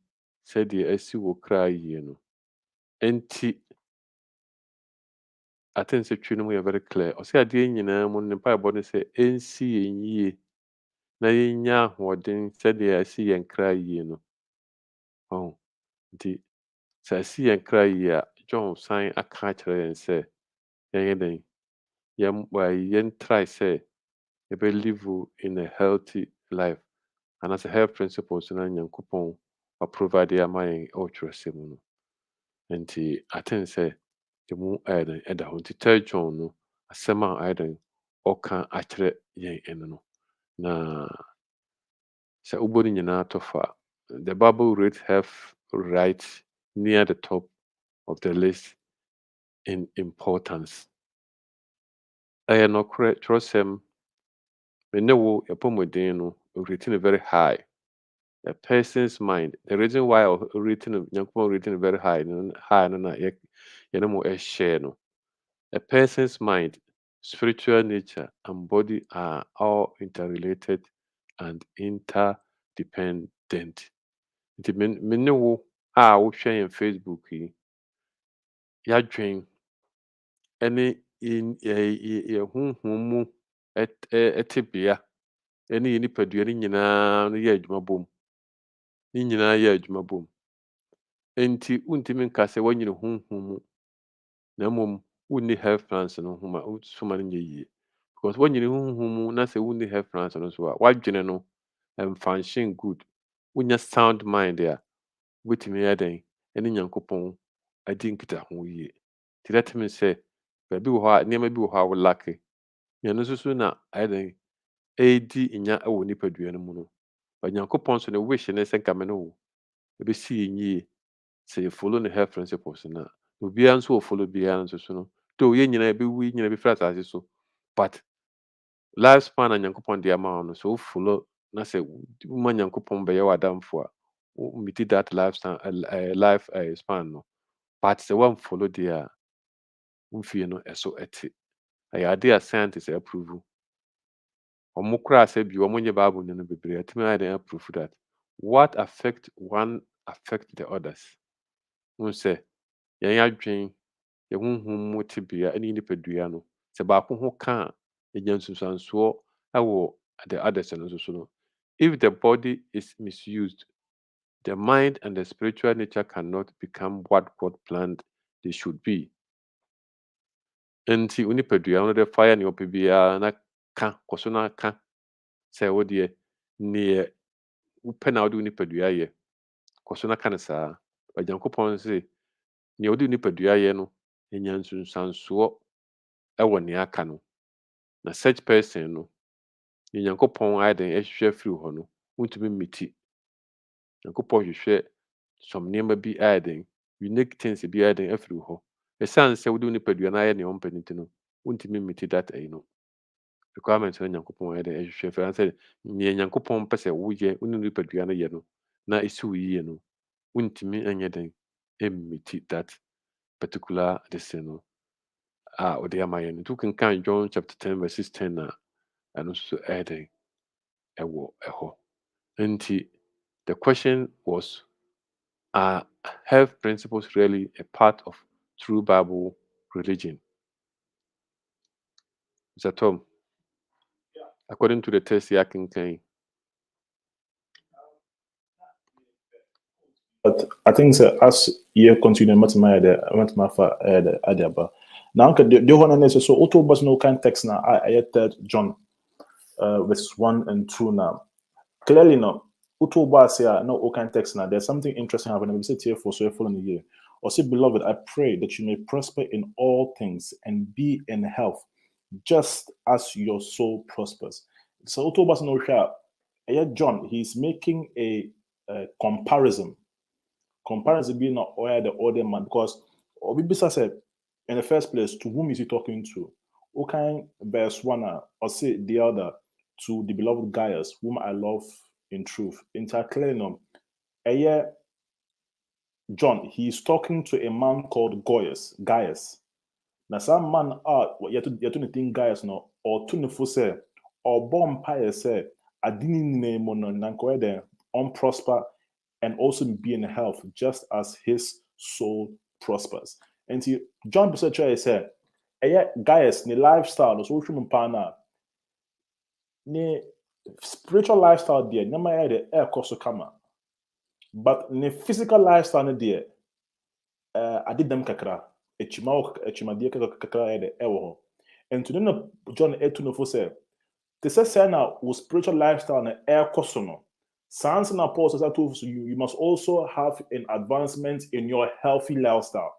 sɛdeɛ asi wo kra yie no. Nti I think sɛ twi no mu yɛ very clear. Ɔsɛ adeɛ nyinaa mu ne mpaebɔ no sɛ ɛnsi yɛn yie na yɛnya ahoɔden sɛdeɛ asi yɛn kra yie no. Nti sɛ asi yɛn kra yie a John san aka akyerɛ yɛn sɛ yɛnyɛ dɛn yɛntry sɛ yɛbɛlive in a healthy life anaasɛ health principles na Nyankopɔn aprovide ama yɛn ɛwɔ Twerɛsɛm mu no. Nti I think sɛ emu ayɛ dɛn ɛda hɔ. Nti 3 John no asɛm a ayɛ dɛn ɔka akyerɛ yɛn ɛno no. Na sɛ wobɔ ne nyinaa tɔ fa a, the Bible rates health right near the top of the list in importance. Ɛyɛ nokorɛ Twerɛsɛm me ne wo yɛpɔmuden no rating very high. A person's mind, the reason why rating Nyankopɔn rating very high no na yɛne mo ɛhyɛ no. A person's mind, spiritual nature, and body are all interrelated and interdependent. Nti me ne wo a wohwɛ yɛn Facebook yi, yɛadwen ɛne yɛn honhom mu ɛtebea ɛne yɛn nipadua no nyinaa no yɛ adwuma bom. Ne nyinaa yɛ adwuma bom. Nti wontumi nka sɛ woanyini honhom mu na mmom wonni health plans no ho ma wosoma no nyɛ yie. Because woanyini honhom mu na sɛ wonni health plans no so a w'adwene no ɛmfa nhyɛ good. Wonya sound mind a wobɛtumi ayɛ dɛn ɛne Nyankopɔn adi nkitaho yie. Nti that means sɛ baabi wɔ hɔ a nneɛma bi wɔ hɔ a wo lacke. Ɛno nso so na ayɛ dɛn ɛredi nya ɛwɔ nipadua no mu no. But Nyankopɔn so ne wish ne sɛ nka me ne wo ɛbɛsi yɛn yie sɛ yɛfollow ne health principles no a. Obiara nso wɔfollow biara nso so no, though yɛn nyinaa yɛbɛwu yɛn nyinaa bɛfiri asase so, but life span a Nyankopɔn de ama wo no, sɛ wofollow na sɛ woma Nyankopɔn bɛyɛ w'adamfo a, womiti that life span no. But sɛ woamfollow deɛ a, wo fie no ɛso ɛte. Ɛyɛ ade a scientists approve. Ɔmo koraa sɛ bi ɔmo nyɛ Bible no bebree ɛtumi ayɛ dɛn approve that what affect one affect the others. Wohu sɛ yɛn adwen, yɛn honhom mu tebea ɛne nipadua no, sɛ baako ho ka a ɛnya nsunsuansoɔ ɛwɔ the others no nso so no. If the body is misused, the mind and the spiritual nature cannot become what God planned they should be. Nti wo nipadua no de fa yɛ nea ɔpɛ biara na ka kɔ so na ka sɛ wo deɛ neɛ wopɛ na wode wo nipadua yɛ. Kɔ so na ka no saa. Onyankopɔn se nea wode wo nipadua yɛ no ɛnya nsunsuansoɔ ɛwɔ nea aka no. Na such person no, nea Nyankopɔn ayɛ dɛn ɛhwehwɛ afiri hɔ no, wontumi mmeti. Nyankopɔn hwehwɛ some nneɛma bi ayɛ dɛn unique things bi ayɛ dɛn afiri hɔ. Ɛsiane sɛ wode wo nipadua no ayɛ nea ɔmpɛ no nti no, wontumi mmeti that ɛyi no. Requirement no Nyankopɔn ayɛ dɛn ɛhwehwɛ afiri ansɛ nea Nyankopɔn pɛ sɛ woyɛ wo ne wo nipadua no yɛ no na ɛsi wo yie no, wontumi ɛnyɛ dɛn ɛmmeti that particular this thing no a ɔde ama yɛn no. Nti wokenkan John chapter 10 verses 10 a ɛno nso so ɛyɛ dɛn ɛwɔ ɛhɔ. Nti the question was, are health principles really a part of true Bible religion? Mr. Tom, according to the text here kenkan. But I think so, as you continue matemafa adiaba. Now the one is so auto bus no kind text now I 3 John verses 1 and 2 now. Clearly no auto bus here no all kind text now. There's something interesting happening. We sit here for so following the year. Or say, beloved, I pray that you may prosper in all things and be in health, just as your soul prospers. So auto bus no share. John, he's making a comparison being not where the other man, because Obi bisa said, in the first place, to whom is he talking to? Okay, verse 1, or say the other, to the beloved Gaius, whom I love in truth. Interclaim, John, he is talking to a man called Gaius. Na saa man yɛto ne tin Gaius no, ɔto ne fo sɛ, ɔbɔ mpaeɛ sɛ, ade ne nyinaa mu no, na nkɔyɛ dɛn, ɔmprosper and also be in health, just as his soul prospers. And see, John Pesach said, Gaius, the lifestyle, the social partner, the spiritual lifestyle, dear, never had the air cost kama. But the physical lifestyle, dear, I did them kakra, a chima dear kakra, the air. And to know John Etunofo said, the say now was spiritual lifestyle and air cost no. Sans and apostles are told you must also have an advancement in your healthy lifestyle.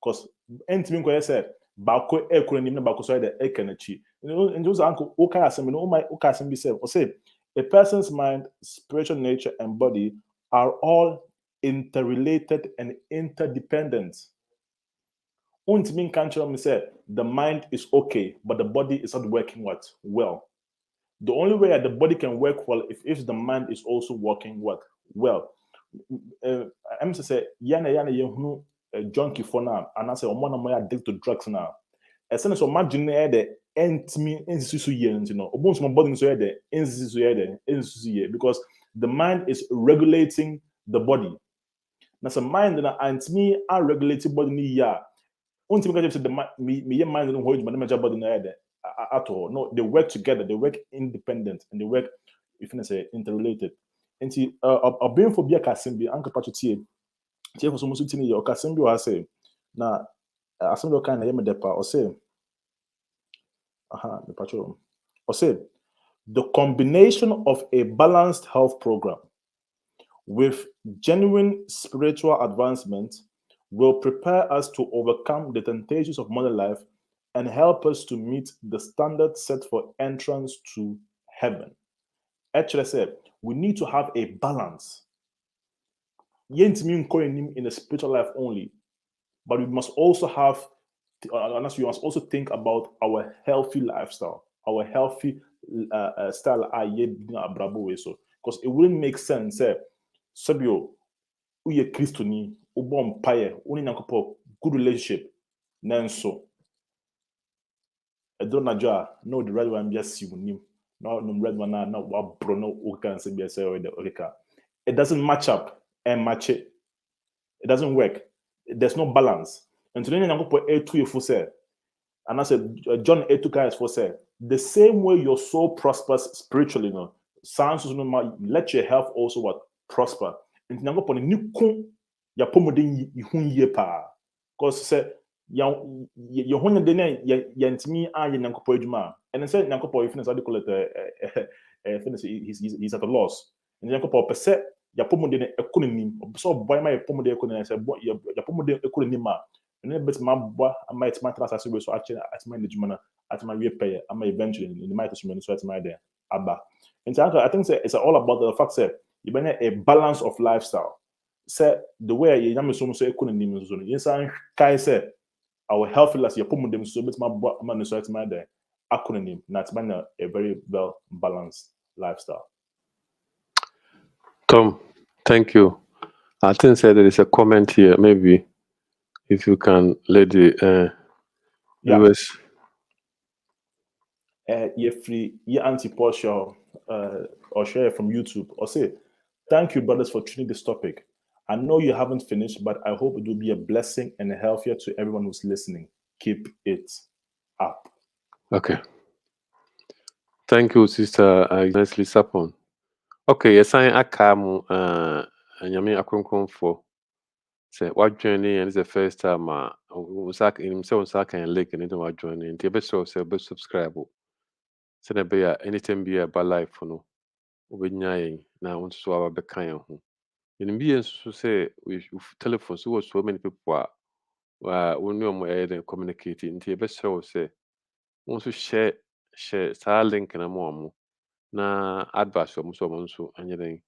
Because anything I said, bako ekure na bako so the ekenechi. And those uncle okay say a person's mind, spiritual nature, and body are all interrelated and interdependent. Untimi can't me say the mind is okay, but the body is not working well. The only way that the body can work well if the mind is also working well. I'm to say yana yehunu junkie for now, and I say omona mo addicted to drugs now. As soon as imagine the entimi insusu ye, obunso my body so the insusu ye because the mind is regulating the body. Now some mind na antimi are regulating body ni ya. Untimi ka say the mind no hold but the body na at all. No, they work together, they work independent, and they work, if you say, interrelated. And see, being for be a Kasimbi, Uncle Patrick, Tia for some sitting your Kasimbi, or say, now, assembly kind of depa, or say, the patrol, or say, the combination of a balanced health program with genuine spiritual advancement will prepare us to overcome the temptations of modern life and help us to meet the standard set for entrance to heaven. Actually, said we need to have a balance. In the spiritual life only, but we must also have, unless we must also think about our healthy lifestyle, our healthy style. Because it wouldn't make sense. Sabio, uye Christoni, ubom paye, uni nankopo good relationship, nanso. I don't know, no, the red one just see him. No, the red one now what Bruno can say the it doesn't match up and match it. It doesn't work. There's no balance. And today I'm going to put A2 for say, and I said John A2 guys for say the same way your soul prospers spiritually, sounds let your health also what prosper. And I'm going to put a new kun ya pomodin ye pa because say your home de yantimi a ye nyankopɔ adwuma and say nyankopɔ if they call it he's at a loss and nyankopɔ pese ya pomode ne ekonomi so boy my pomode ekonomi say ya pomode ekonomi ma and bet ma boa ama it matter as we so actually at my adwuma na at my we pay ama eventually in the might so at my there aba and I think say it's all about the fact say you been a balance of lifestyle say the way you yam so ekonomi so yes and kai say our healthy life, you put them so bit my so it's my there acronym that's a very well balanced lifestyle. Tom, thank you. I think there is a comment here. Maybe if you can let the viewers. You're free, your auntie Portia or share from YouTube or say, thank you, brothers, for tuning this topic. I know you haven't finished, but I hope it will be a blessing and healthier to everyone who's listening. Keep it up. Okay. Thank you, Sister Nicely Sapon. Okay, yes, I come Nyame Akronkron for say what journey and it's the first time Usaka in himself Usaka and Lake and into what journey and the so subscribe. So that be anytime be a bad life for no. Ubenyai na want to our bekan ho. In be so say with telephone so many people are when you communicating the best so say want to share sa link na mo na advice mo so nso anyeden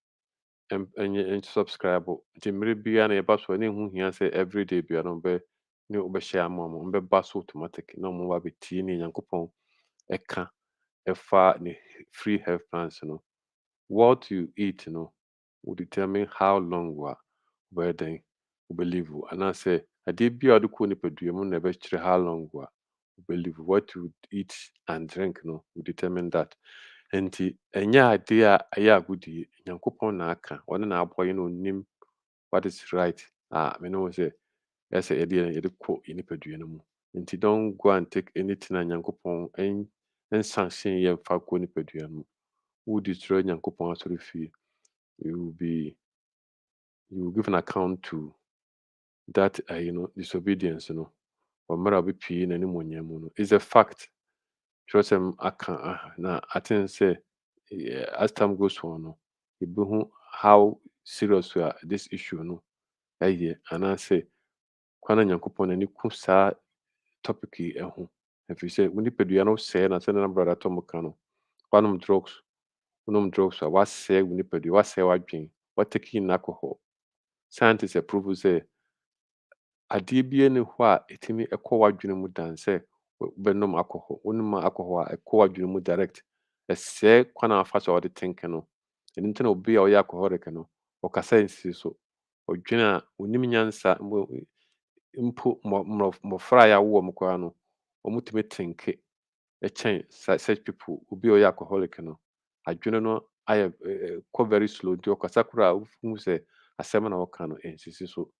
and subscribe. The mere bia na eba so any hu hia say everyday bia no be ne wobɛhyɛ ama mo mbɛba so automatic na ɔmo ba bɛtie ne Nyankopɔn ɛka ɛfa ne free health plans no. What you eat no will determine how long wobɛyɛ dɛn wobɛlive anaasɛ adeɛ bi a wɔde kɔ nipadua mu na ɛbɛkyerɛ how long wobɛlive. What you eat and drink no will determine that. Nti ɛnyɛ adeɛ a ɛyɛ agodie. Nyankopɔn na aka, ɔno na abɔ yɛn na onim what is right a me ne wo sɛ ɛsɛ yɛde kɔ yɛn nipadua no mu. Nti don't go and take anything a Nyankopɔn ɛnsanction yɛ mfa kɔ nipadua no mu. Wo destroy Nyankopɔn asɔre fie, you will give an account to that disobedience no wɔ mmerɛ a wobɛpue n'animuonyam mu no. It's a fact. Kyerɛwsɛm aka na I think sɛ as time goes on no yɛbɛhu how serious this issue no ɛyɛ anaasɛ kwan a Nyankopɔn n'ani ku saa topic yi ho. Ɛfiri sɛ wo nipadua no sɛe na sɛdeɛ na brother Tom ka no, wonom drugs a woasɛe wo nipadua, woasɛe w'adwen, woatake in alcohol. Scientists approve sɛ adeɛ biara nni hɔ a ɛtumi ɛkɔ w'adwene mu dan sɛ wobɛnom alcohol. Wonom alcohol a ɛkɔ w'adwene mu direct. Ɛsɛe kwan a wafa so a wode think no. Ɛno nti na obi a ɔyɛ alcoholic no ɔkasa nsi so. Ɔdwene a onim nyansa mpo mmɔfra a yɛawo wɔn koraa no wɔtumi think ɛkyɛn such people. Obi a ɔyɛ alcoholic no adwene no ayɛ kɔ very slow nti ɔkasa koraa a wohu sɛ asɛm na ɔka no ɛnsisi so.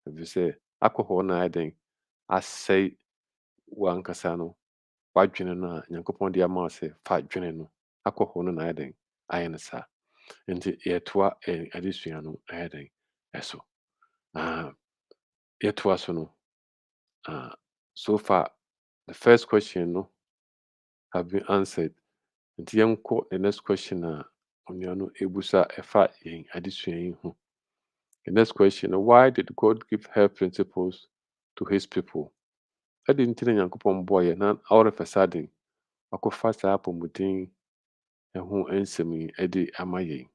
Ɛfiri sɛ alcohol na ayɛ dɛn asɛe w'ankasa no w'adwene no a Nyankopɔn de ama wo sɛ fa dwene no. Alcohol no na ayɛ dɛn ayɛ no saa. Nti yɛtoa adesua no ayɛ dɛn ɛso. Yɛtoa so no so far the first question no have been answered. Nti yɛnkɔ the next question a onua no ebusa ɛfa yɛn adesua yi ho. The next question, why did God give health principles to his people? Ɛde nti na Nyankopɔn bɔɔ yɛn na all of a sudden wakɔfa saa apɔmuden ɛho nsɛm yi ɛde ama yɛn.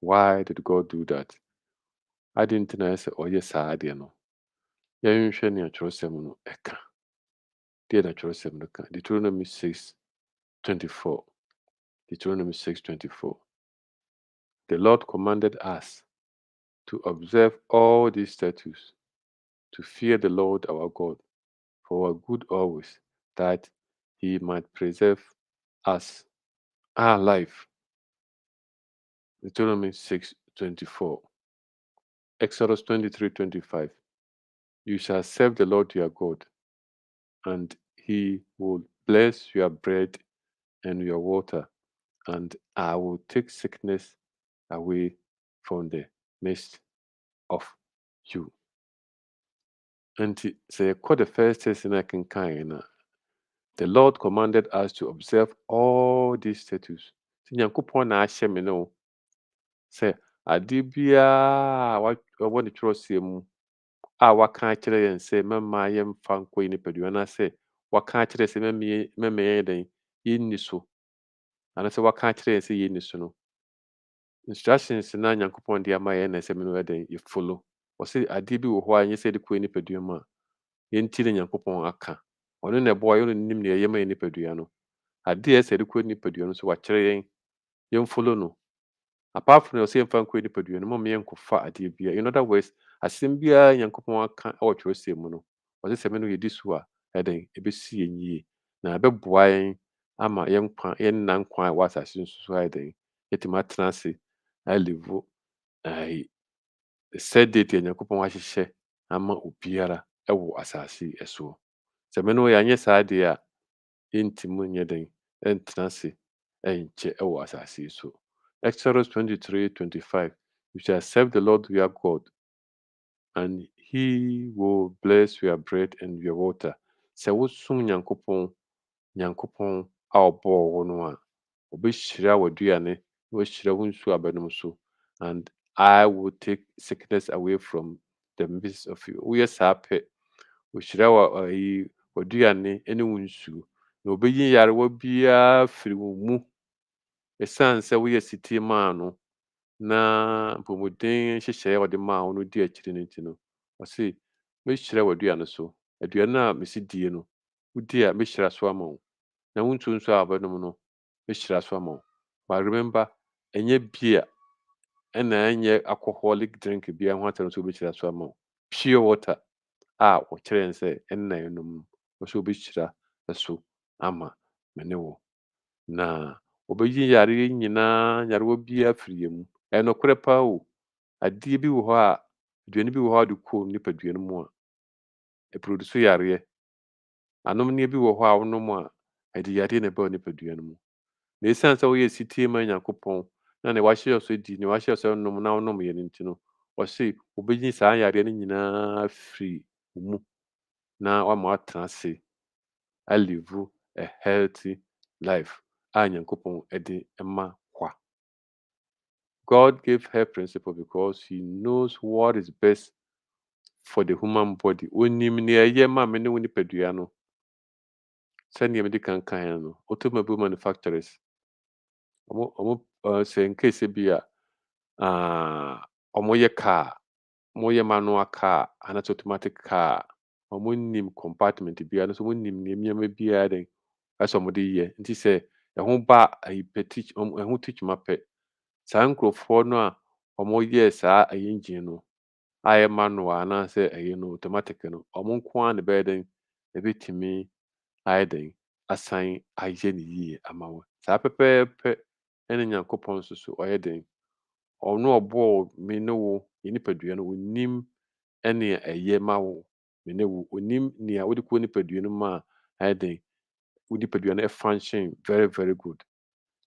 Why did God do that? Ade nti na ɛsɛ ɔyɛ saa adeɛ no. Yɛnhwɛ nea Kyerɛwsɛm no ɛka. Deɛ na Kyerɛwsɛm no ka. Deuteronomy 6:24. Deuteronomy 6:24. The Lord commanded us to observe all these statutes, to fear the Lord our God for our good always, that he might preserve us, our life. Deuteronomy 6:24. Exodus 23:25. You shall serve the Lord your God, and he will bless your bread and your water, and I will take sickness away from the midst of you. And say, the first test in I can kind. The Lord commanded us to observe all these statutes. Nyankopɔn na ahyɛ me no sɛ ade biara a wɔwɔ ne Kyerɛwsɛm mu a waka akyerɛ yɛn sɛ mɛma yɛmfa nkɔ yɛn nipadua anaasɛ waka akyerɛ sɛ mɛma yɛnyɛ dɛn yɛnni so anaasɛ waka akyerɛ yɛn sɛ yɛnni so no. Instructions na Nyankopɔn de ama yɛn na ɛsɛ me no yɛ dɛn yɛfollow. Ɔsɛ adeɛ bi wɔ hɔ a ɛnyɛ sɛ yɛde kɔ yɛn nipadua mu a yɛntie ne Nyankopɔn aka. Ɔno na ɛboa yɛn, ɔno na onim nea ɛyɛ ma yɛn nipadua no. Adeɛ a ɛsɛ yɛde kɔ yɛn nipadua no nso wakyerɛ yɛn yɛmfollow no. Apart from ɔsɛ yɛmfa nkɔ yɛn nipadua no, mma yɛnkɔfa adeɛ biara. In other words, asɛm biara Nyankopɔn aka wɔ Kyerɛwsɛm mu no, ɔsɛ sɛ me no yɛdi so a ɛdɛn ɛbɛsi yɛn yie na ɛbɛboa yɛn ama yɛn nna nkwa a ɛwɔ asase nso so ayɛ dɛn yɛtumi atena ase alive sɛ date a Nyankopɔn ahyehyɛ ama obiara ɛwɔ asase yi ɛsoɔ. Sɛ me no yɛanyɛ saa deɛ a yɛntumi nyɛ dɛn ɛntena ase ɛnkyɛ ɛwɔ asase yi so. Exodus 23:25. You shall serve the Lord your God, and he will bless your bread and your water. Sɛ wosom Nyankopɔn a ɔbɔɔ wo no a, ɔbɛhyira w'aduane na wahyira wo nsuo a wobɛnom so, and I will take sickness away from the midst of you. Woyɛ saa pɛ, ɔhyira w'aduane ne wo nsuo, na ɔbɛyi nyarewa biara firi wo mu. Ɛsiane sɛ woyɛ setie maa no na mpɔmuden nhyehyɛe a ɔde maa wo no di akyire no nti no, ɔse mehyira w'aduane so aduane a mesi die no wodi a mehyira so ama wo na wontu nso a wobɛnom no mehyira so ama wo but remember ɛnyɛ beer ɛna ɛnyɛ alcoholic drink bia ho atɛm so wobɛhyira so ama wo pure water a wɔkyerɛ sɛ ɛnna ɛnom no wɔsɛ wobɛhyira so ama me ne wo na wɔbɛyi yare nyinaa yarewa biara firi yɛn mu ɛnokorɛ paa o adeɛ bi wɔ hɔ a aduane bi wɔ hɔ a de kɔɔ nipadua no mu a ɛproduce yareɛ anomneɛ bi wɔ hɔ a wonom a ɛde yareɛ na ɛbaa nipadua no mu na ɛsiane sɛ woyɛ sitie ma Nyankopɔn na ne wahyɛ so di ne wahyɛ so nom na wonom yɛ no nti no wɔse wɔbɛyi saa yareɛ no nyinaa firi wo mu na wama atena ase alive a healthy life a Nyankopɔn ɛde ɛma kwa. God gave her principle because he knows what is best for the human body. Onim ne ɛyɛ ma me ne wo nipadua no sɛnea mede kankan no automobile manufacturers ɔmo sɛ nkese bi a ɔmo yɛ car ɔmo yɛ manual car anaasɛ automatic car ɔmo nim compartment biara no so ɔmo nim nneɛma biara den ɛsɛ ɔmo de yɛ nti sɛ ɛho ba ɛho tikima pɛ saa nkurɔfoɔ no a ɔmo yɛ saa ɛyɛ engine no ayɛ manual anaasɛ ɛyɛ no automatic no ɔmo nko ara na ɛbɛyɛ den ɛbɛtumi ayɛ den asan ayɛ ne yie ama wo saa pɛpɛɛpɛ ɛne Nyankopɔn nso so ɔyɛ den ɔno ɔbɔɔ me ne wo yɛ nipadua no onim ɛnea ɛyɛ ma wo me ne wo onim nea wode kɔ nipadua no mu a ayɛ den wo nipadua no function very very good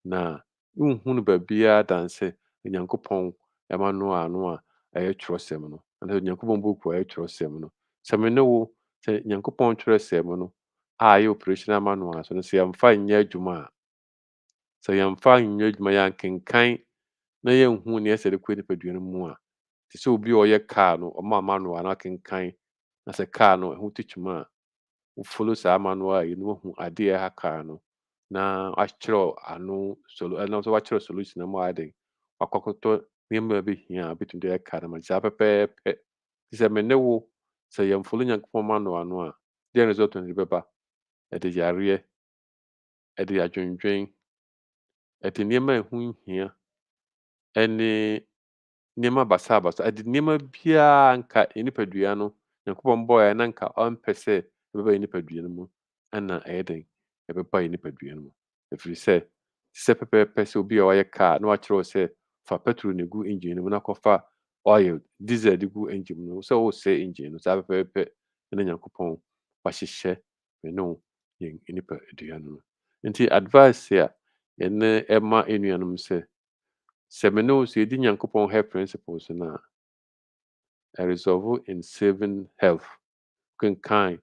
na nhunu no baabiara dan sɛ Nyankopɔn ɛma no ano a ɛyɛ twerɛsɛm no anaasɛ Nyankopɔn book a ɛyɛ twerɛsɛm no sɛ me ne wo sɛ Nyankopɔn twerɛsɛm no a ɛyɛ operational manual so no sɛ yɛmfa nyɛ adwuma a sɛ yɛmfa nyɛ adwuma yɛankenkan na yɛnhu nea ɛsɛ de kɔ nipadua no mu a te sɛ obi a ɔyɛ car no ɔma manual no akenkan na sɛ car no ɛho tikima a wofolo saa manual a yɛno wahu adeɛ a ɛha car no na wakyerɛw ano ɛnam sɛ wakyerɛw solution ama ayɛ den wakɔkɔtɔ nneɛma a ɛbɛhia a wobɛtumi de ayɛ car no ma saa pɛpɛɛpɛ nti sɛ me ne wo sɛ yɛmfolo Nyankopɔn manual no a deɛ result no de bɛba ɛde yareɛ ɛde adwendwen ɛde nneɛma a ɛho nhia ɛne nneɛma basabasa ɛde nneɛma biara nka nipadua no Nyankopɔn bɔɔɛ na nka ɔmpɛ sɛ ɛbɛba yɛ nipadua no mu ɛna ɛyɛ den ɛbɛba yɛ nipadua no mu ɛfiri sɛ pɛpɛɛpɛ sɛ obi a ɔyɛ car na wakyerɛw sɛ fa petrol na egu engine no mu na kɔfa oil diesel de gu engine no mu sɛ wosɛe engine no saa pɛpɛɛpɛ ɛna Nyankopɔn wahyehyɛ me ne wo yɛn nipadua no mu nti advice a yɛne ɛma enuanom sɛ me ne wo sɛ yɛdi Nyankopɔn health principles no a resolve in saving health kenkan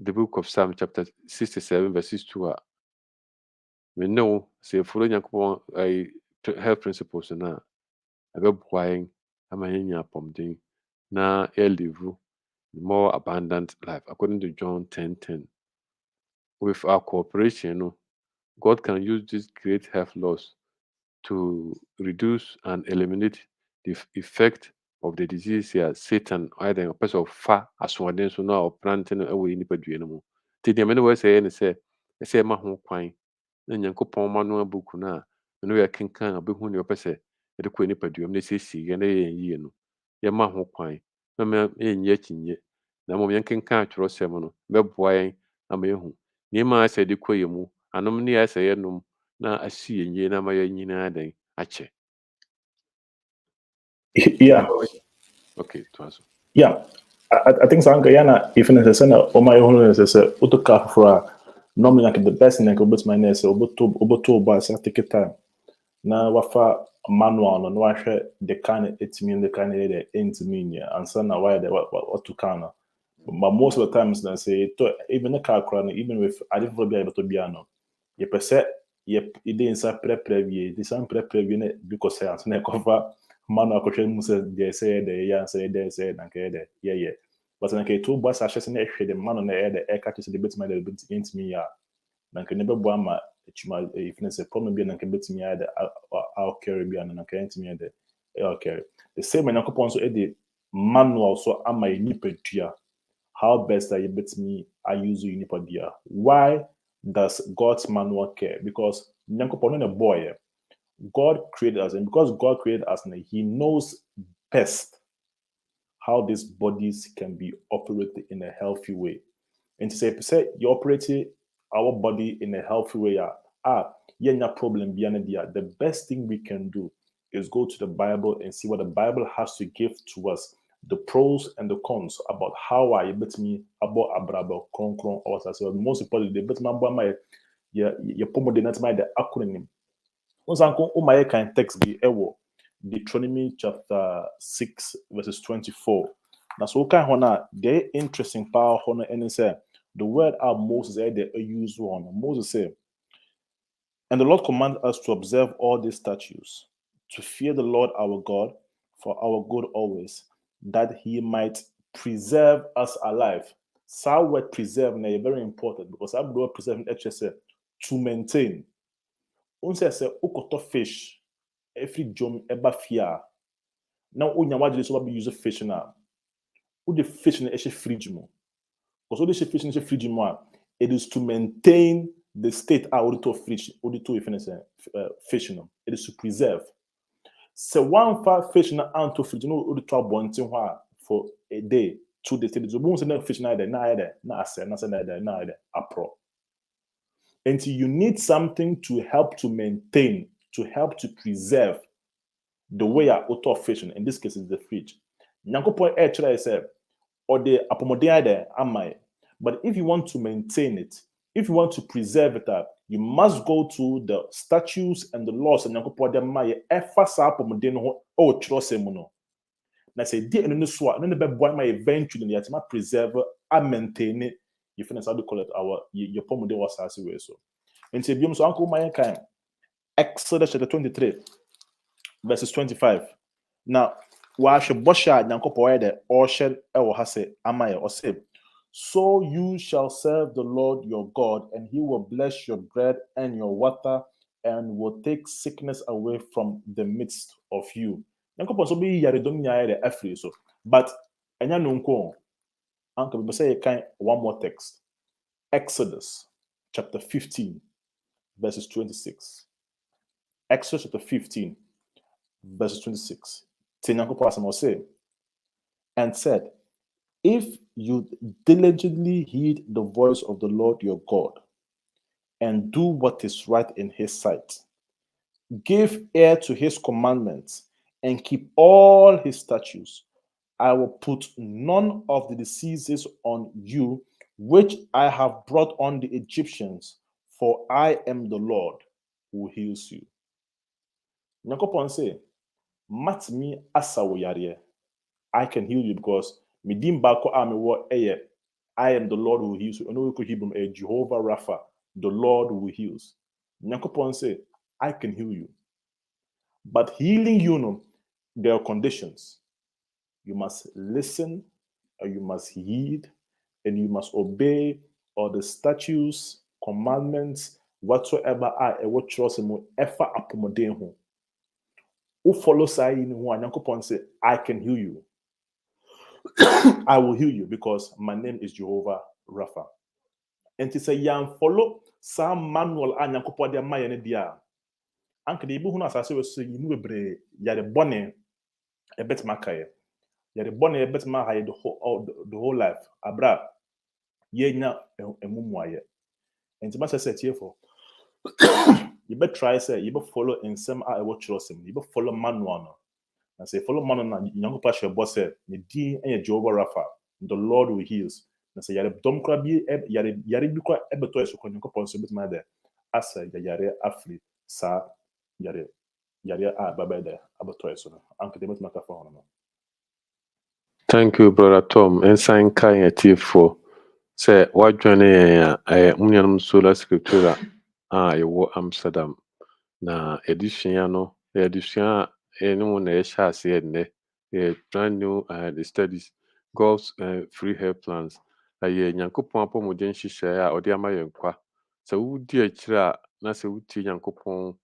the book of Psalm chapter 67 verses 2 a me ne wo sɛ yɛfolo Nyankopɔn health principles no a ɛbɛboa yɛn ama yɛanya apɔmuden na yɛlive more abundant life according to John 10:10. With our cooperation no God can use these great health laws to reduce and eliminate the effect of the disease here Satan either a person of fa asoɔden so no a ɔprante no ɛwɔ yɛ nipadua no mu nti deɛ me ne wɔ sɛ yɛ ne sɛ ɛsɛ ɛma ho kwan na Nyankopɔn ma no book no a me ne yɛ kenkan a bɛhu nea ɔpɛ sɛ yɛde kɔ yɛ nipadua mu na ɛsiesie yɛ na yɛyɛ yie no yɛma ho kwan na yɛnyɛ akyinnye na mmom yɛnkenkan atwerɛsɛm no bɛboa yɛn ama yɛhu nneɛma a ɛsɛ yɛde kɔ yɛ mu anom ne a ɛsɛ yɛnom na asi yɛn yie na ama yɛn nyinaa den akyɛ. Yeah. Okay, so. Yeah. I think Sanka Yana, if in a sense, or my own is a autocar for normally like the best thing I could put my name, so Oboto by take time. Now, wafa manual no washe the kind it's mean the kind of ends mean yeah, and so now why the what to kind of. But most of the times, they say even a car crown, even with I didn't be able to be ano. You per se, it didn't say pre-preview, this some pre-preview because I answer cover. Manual question musa de say de ya say de say na ke de yeah but na ke two boss ashes na ehwe de man na e de e catch the bit my de bit intimi ya na ke ne bebo ama echuma if na say problem bi na ke bit me ya de I'll carry bi na ke intimi de I'll carry the same na kopon so e de manual so ama nipadua how best that you bet me I use you nipadia. Why does God's manual care? Because nyankopon a boy. God created us, and because God created us, He knows best how these bodies can be operated in a healthy way. And to say you operate our body in a healthy way, yeah, problem beyond the best thing we can do is go to the Bible and see what the Bible has to give to us, the pros and the cons about how I bet me about abrabo kron or so. Most importantly, the bet me about my yeah pomo de not my the acronym. Once uncle my kind text be ewo Deuteronomy chapter 6 verses 24. Now so kind hona they interesting power hona and say the word Moses they use one. Moses say, and the Lord commanded us to observe all these statutes, to fear the Lord our God for our good always, that he might preserve us alive. So word preserve now very important because I word preserve HSA to maintain. Unse say ukoto fish every jom eba fia. Now unya wajile so be use fish now. The fish in the fridge mo. Because all the fish in the fridge mo, it is to maintain the state to fish, fish no. It is to preserve. So one far fish na to fridge no the 12 bonting for a day, 2 days, 3 days. So once na fish na there, na say apro. And you need something to help to maintain, to help to preserve the way auto fishing. In this case, is the fridge. Nyankopon actually said, or the apomodea there, am I? But if you want to maintain it, if you want to preserve it, you must go to the statutes and the laws and Nyankopon de ma ye efa sa apomodea no o trose mu no. Na say di enu so a no be boy ma eventually na yatima preserve and maintain it. You finish how to call it our your pomodea was as way so. And say biom so uncle my kind Exodus chapter 23 verses 25. Now, wahwe bosha nyankopon de oshe ewo ha se amaye o say, so you shall serve the Lord your God, and he will bless your bread and your water, and will take sickness away from the midst of you. Nyankopon so be yare dom nyae de afri so. But enya no nko. Anka be say kind one more text. Exodus chapter 15 verses 26. Exodus chapter 15 verses 26. Say, and said, if you diligently heed the voice of the Lord your God and do what is right in his sight, give ear to his commandments and keep all his statutes, I will put none of the diseases on you which I have brought on the Egyptians, for I am the Lord who heals you. Nyankopon say, mat me asawo I can heal you because midim bako ame I am the Lord who heals you. No could Hebrew a Jehovah Rapha, the Lord who heals. Nyankopon say, I can heal you. But healing you know, there are conditions. You must listen, or you must heed, and you must obey all the statutes, commandments, whatsoever I what trust him ever accommodate him. Who follows I in who Nyankopon say, I can heal you. I will heal you because my name is Jehovah Rapha. And to say, yan follow some manual and Nyankopon de maya ne dia. Anke de ibu huna asase we so yimu bebre yare bone e bet makaye. Yare bone e bet makaye the whole life. Abra ye nya emumuaye. And to say tie for you bet try say you bet follow in some I will trust him. You bet follow manual no. And say follow manual na Nyankopon hwe boss say ne din enye Jehovah Rapha, the Lord who heals. Na say yare dom kra bi yare bi kwa ebeto eso kwa Nyankopon so bet ma de asa yare afri sa yare baba de abeto eso no. Anke de bet ma ka fa hono. Thank you, Brother Tom. Ensign Kai for say what journey Union Solar Scriptura wo Amsterdam. Na edition no edition no na share ne brand new the studies God's free health plans. Nyankopon apomodin hyehyɛ a ɔde ama yɛn kwa. Sɛ wodi akyire a na sɛ wutie Nyankopon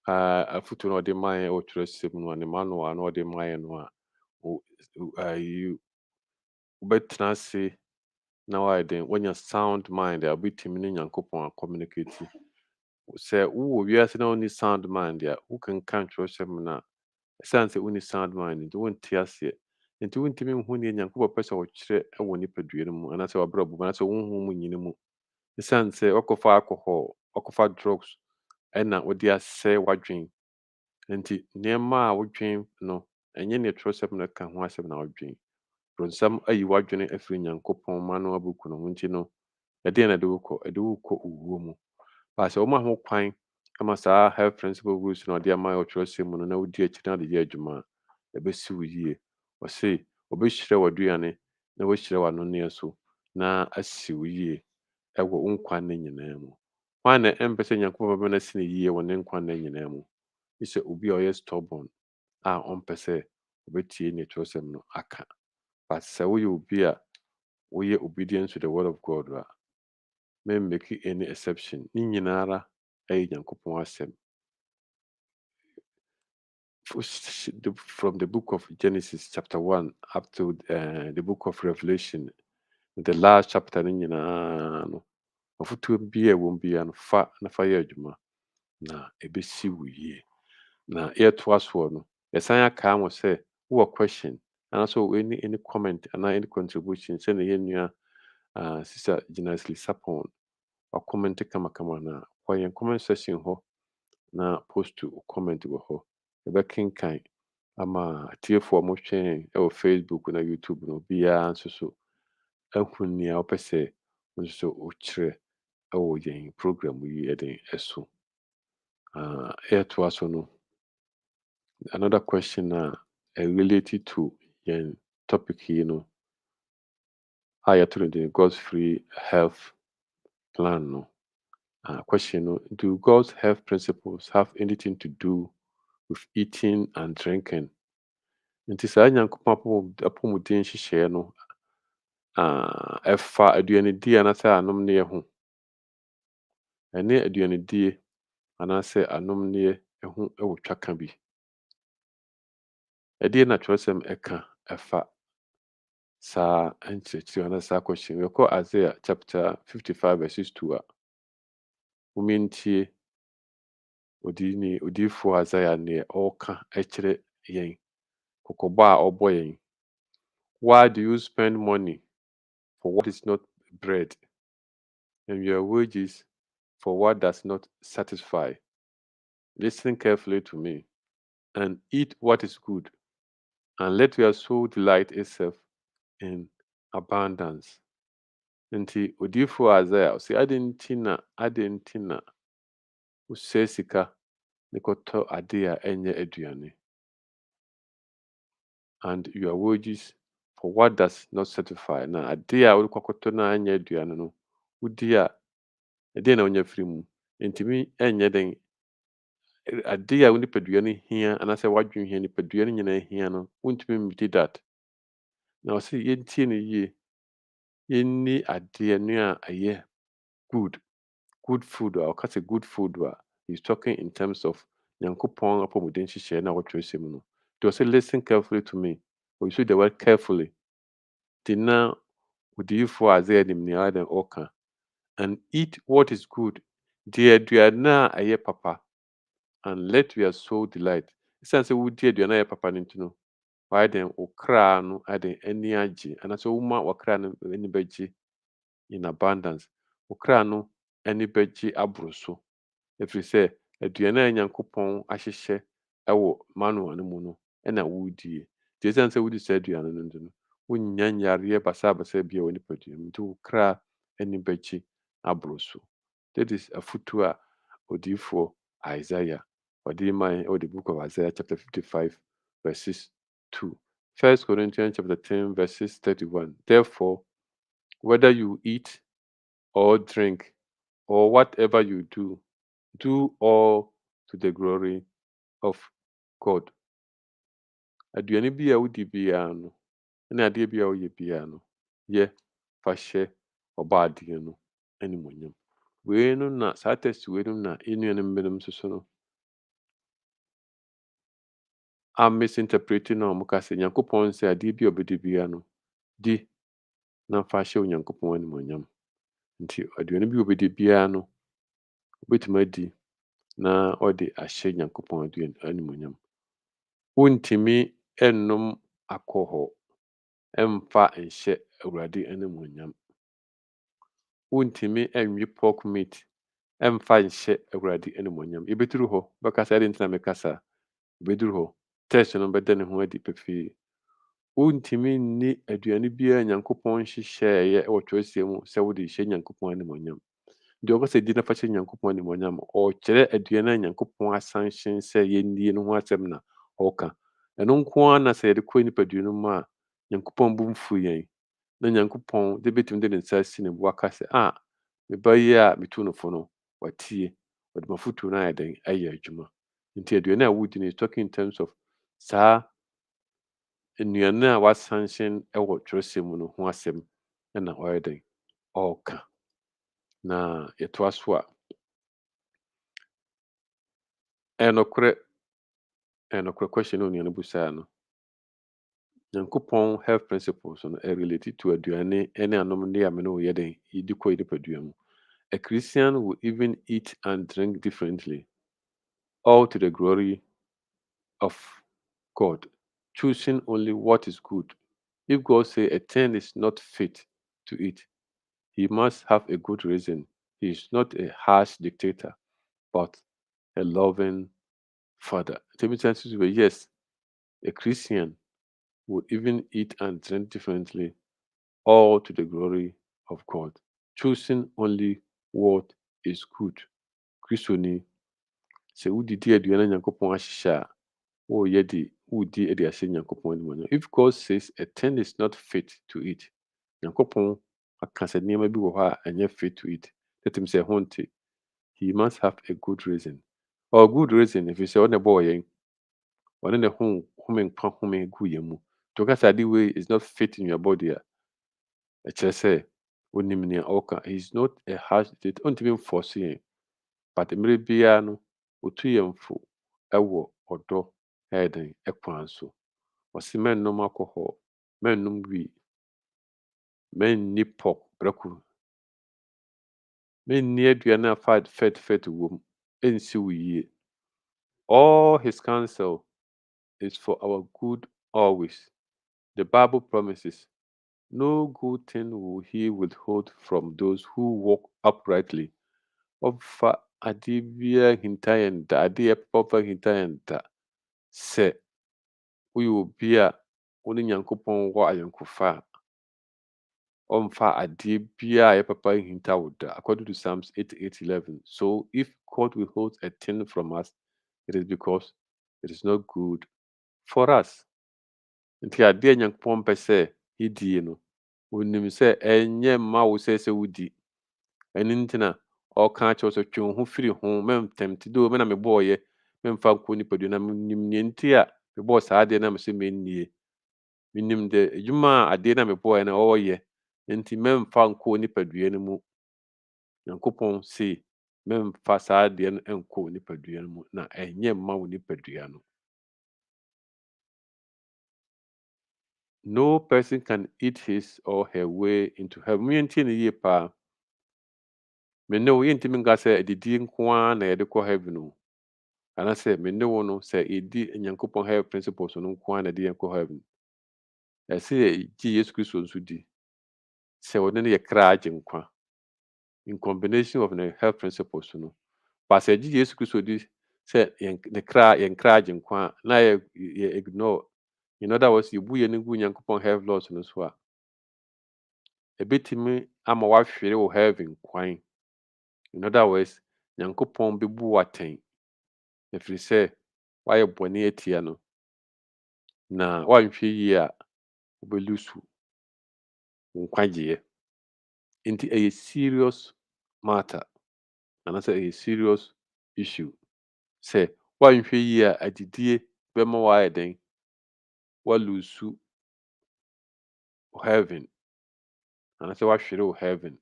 afutu na ɔde ma yɛn ɔtwerɛ sɛm no ne manual na ɔde ma yɛn no a wobɛtena ase na wayɛ den woanya sound mind a wobɛtumi ne Nyankopɔn communicate. Sɛ wowɔ wiase na wonni sound mind a wokenka Kyerɛwsɛm no a ɛsiane sɛ wonni sound mind nti wonte aseɛ, nti wontumi nhu nea Nyankopɔn pɛ sɛ ɔkyerɛ wɔ nipadua no mu anaasɛ w'abrabɔ mu anaasɛ wo honhom mu nyina mu. Ɛsiane sɛ ɔkɔfa alcohol, ɔkɔfa drugs ɛna wode asɛe w'adwen. Nti nneɛma a wodwen no ɛnyɛ nea Kyerɛwsɛm no ka ho asɛm na wodwen. Bronsam ayi w'adwene afiri Nyankopɔn ma no abɛku no ho nti no ɛdeɛn na ɛde wo kɔ? Ɛde wo kɔ owuo mu. Sɛ woma ho kwan ama saa health principle rules na ɔde ama wɔ Kyerɛwsɛm mu no na wodi akyi na wode yɛ adwuma a ɛbɛsi wo yie. Ɔse ɔbɛhyira w'aduane na wahyira w'anonneɛ so na asi wo yie ɛwɔ wo nkwa nna nyinaa mu. Hwan na ɛmpɛ sɛ Nyankopɔn bɛma no asi no yie wɔ ne nkwa nna nyinaa mu? Gye sɛ obi a ɔyɛ stubborn a ɔmpɛ sɛ ɔbɛtie nea Kyerɛwsɛm no aka. But sɛ woyɛ obi a woyɛ obedient to the word of God a memmake any exception. Ne nyinara ɛyɛ Nyankopɔn asɛm. From the book of Genesis chapter 1 up to the book of Revelation, the last chapter no nyinaa no, afotuo bi a ɛwɔ mu biara no fa na fa yɛ adwuma na ɛbɛsi wo yie. Na yɛtoa soɔ no, yɛsan akaa mo sɛ wowɔ question anaasɛ wowɔ any comment anaa any contribution sɛnea yɛn nua sister Gyinaesili Sapon comment kamakama no a kɔ yɛn comment section hɔ na post wo comment wɔ hɔ. Yɛbɛkenkan ama atiefoɔ a mohwɛ yɛn ɛwɔ Facebook na YouTube no obiara nso so ahu nea wopɛ sɛ wo nso so wokyerɛ ɛwɔ yɛn program yi ɛden ɛso. Yɛtoa so no, another question related to yɛn topic yi no a yɛto no den God's free health plan no. Question no, do God's health principles have anything to do with eating and drinking? Nti saa Nyankopɔn apɔmuden nhyehyɛeɛ no ɛfa aduanedie anaasɛ anomneɛ ho. Ɛne aduanedie anaasɛ anomneɛ ho ɛwɔ twaka bi. Ɛdeɛn na Kyerɛwsɛm ɛka ɛfa saa nkyerɛkyerɛ anaasɛ saa question. Yɛkɔ Isaiah chapter 55 verses 2 a momentie odiyifoɔ Isaiah neɛ ɔreka ɛkyerɛ yɛn. Kɔkɔbɔ a ɔbɔ yɛn. Why do you spend money for what is not bread, and your wages for what does not satisfy? Listen carefully to me and eat what is good, and let your soul delight itself in abundance. Nti odiyifoɔ Isaiah ɔsɛ adɛn nti na wosɛe sika ne kɔtɔ ade a ɛnyɛ aduane, and your wages for what does not satisfy. Na ade a wode kɔkɔtɔ no a ɛnyɛ aduane no wodi a ɛdeɛn na wonya firi mu? Ɛntumi ɛnyɛ den. Ade a wo nipadua no hia anaasɛ w'adwene hia nipadua no nyinaa hia no wontumi mmedi that. Na ɔsɛ yɛntie no yie. Yɛnni adeɛ a ɛyɛ good food a ɔka sɛ good food a he's talking in terms of Nyankopɔn apɔmuden nhyehyɛeɛ no a ɛwɔ Kyerɛwsɛm mu no. Nti ɔsɛ listen carefully to me. Or you see the word carefully. Nti na odiyifoɔ Isaiah nim nea adɛn ɔreka. And eat what is good. Di aduane a ɛyɛ papa. And let your soul delight. Ɛsiane sɛ wodi aduane a ɛyɛ papa no nti no, wayɛ dɛn wo kra no adɛn ani agye anaasɛ woma w'akra no ani bɛgye in abundance. Wo kra no ani bɛgye aboro so. Ɛfiri sɛ aduane a Nyankopɔn ahyehyɛ ɛwɔ manual no mu no ɛna wodie. Nti ɛsiane sɛ wodi saa aduane no nti no, wonnya nyareɛ basabasa bi a ɛwɔ nipadua mu. Nti wo kra ani bɛgye aboro so. That is afotuo a odiyifoɔ Isaiah ɔde ma yɛn ɛwɔ the book of Isaiah chapter 55 verses 2. 1 Corinthians chapter 10 verses 31. Therefore, whether you eat or drink or whatever you do, do all to the glory of God. Aduane bi a wodi biara no ɛne adeɛ bi a woyɛ biara no, yɛ fa hyɛ Ɔbaadeɛ no animuonyam. Weinom na saa text weinom na yɛn nuanom binom nso so no misinterprete no a wɔka sɛ Nyankopɔn sɛ adeɛ bi a ɔbɛdi biara no di na mfa hyɛ Onyankopɔn animuonyam. Nti aduane bi a obɛdi biara no obɛtumi adi na ɔde ahyɛ Nyankopɔn animuonyam. Wontumi nnom alcohol mfa nhyɛ Awurade animuonyam. Wontumi nwe pork meat mfa nhyɛ Awurade animuonyam. Yɛbɛduru hɔ bɛkasa adɛn nti na meka saa. Yɛbɛduru hɔ text no bɛda ne ho adi pefee. Wontumi nni aduane biara Nyankopɔn hyehyɛeɛ wɔ Twerɛsɛm mu sɛ wode hyɛ Nyankopɔn animuonyam. Deɛ ɔka sɛ di na fa hyɛ Nyankopɔn animuonyam, ɔrekyerɛ aduane a Nyankopɔn asanhyɛ sɛ yɛnnie no ho asɛm na ɔreka. Ɛno nko ara na sɛ yɛde kɔ nipadua no mu a Nyankopɔn bo mfuw yɛn, na Nyankopɔn de bɛtumi de ne nsa asi ne bo aka sɛ me ba yi a metuu no fo no watie, ɔde m'afotu no ayɛ dɛn ayɛ adwuma. Nti aduane a wodi no is talking in terms of saa nnuane a wɔasanhyɛ wɔ Twerɛsɛm mu no ho asɛm na ɔyɛ dɛn ɔreka. Na yɛtoa so a, ɛyɛ nokorɛ question a onua no busaa no. Nyankopɔn health principles no related to aduane ne anomde a me ne wo yɛ dɛn yɛdi kɔ yɛn nipadua mu. A Christian will even eat and drink differently, all to the glory of God, choosing only what is good. If God say a thing is not fit to eat, he must have a good reason. He is not a harsh dictator, but a loving father. Yes, a Christian would even eat and drink differently, all to the glory of God, choosing only what is good. Kristoni, sɛ wodidi aduane a Nyankopɔn ahyehyɛ a, woyɛ de wodi de ahyɛ Nyankopɔn animuonyam. If God says a thing is not fit to eat, Nyankopɔn aka sɛ nneɛma bi wɔ hɔ a ɛnyɛ fit to eat, na ɛtim sɛ ɛho nte, he must have a good reason. Or good reason ɛfiri sɛ ɔno na ɛbɔɔ yɛn, ɔno na ɛhome nkwa home guu yɛn mu. Nti ɔka sɛ ade wei is not fit in your body a, ɛkyerɛ sɛ onim nea ɔreka. He is not a harsh dictator. Ɔntumi mforce yɛn, but mmerɛ biara no otu yɛn fo wɔ ɔdɔ ɛyɛ dɛn kwan so. Ɔse mɛnnom alcohol, mɛnnom weed, mɛnni pork prɛko, mɛnni aduane a fat wɔ mu, ɛnsi wo yie. All his counsel is for our good always. The Bible promises, no good thing will he withhold from those who walk uprightly. Ɔmfa ade biara hinta yɛn da, adeɛ papa ɔmfa hinta yɛn da. Sɛ woyɛ obi a wo ne Nyankopɔn wɔ ayɔnkofa a, ɔmfa adeɛ biara a ɛyɛ papa hinta wo da, according to Psalms 88:11. So if God withholds a thing from us, it is because it is not good for us. Nti adeɛ a Nyankopɔn pɛ sɛ yɛdie no, onim sɛ ɛnyɛ mma wo sɛ wodi. Ɛno nti na ɔka akyerɛ wo sɛ twe wo ho firi ho, mɛntɛmte dɛ me na mebɔɔyɛ, memfa nkɔ nipadua na menim nea nti a mebɔɔ saa adeɛ na mesɛ mennie. Menim dɛ adwuma a adeɛ na mebɔɔyɛ no ɔreyɛ, nti mɛmfa nkɔ nipadua no mu. Nyankopɔn se mɛmfa saa adeɛ no nkɔ nipadua no mu, na ɛnyɛ mma wo nipadua no. No person can eat his or her way into heaven. Yɛntie no yie paa. Me ne wo yɛntumi nka sɛ adidi nko ara na yɛde kɔ heaven o. Anaasɛ me ne wo no sɛ yɛdi Nyankopɔn health principles no nko ara na ɛde yɛn kɔ heaven. Ɛsɛ yɛgye Yesu Kristo nso di. Sɛ ɔno ne yɛ kra agye nkwa. In combination of the health principles no. But sɛ yɛgye Yesu Kristo di sɛ yɛn kra agye nkwa a, na yɛ ignore. In other words, yɛbu yɛn gu Nyankopɔn health laws no so a, ɛbɛtumi ama woahwere wo heaven kwan. In other words, Nyankopɔn bɛbu wo atɛn. Ɛfiri sɛ woayɛ bɔne atia no. Na woanhwɛ yie a, wobɛlusu wo nkwagyeɛ. Nti ɛyɛ serious matter. Anaasɛ ɛyɛ serious issue. Sɛ woanhwɛ yie a, adidie bɛma woayɛ dɛn woalusu wo heaven. Anaasɛ woahwere wo heaven.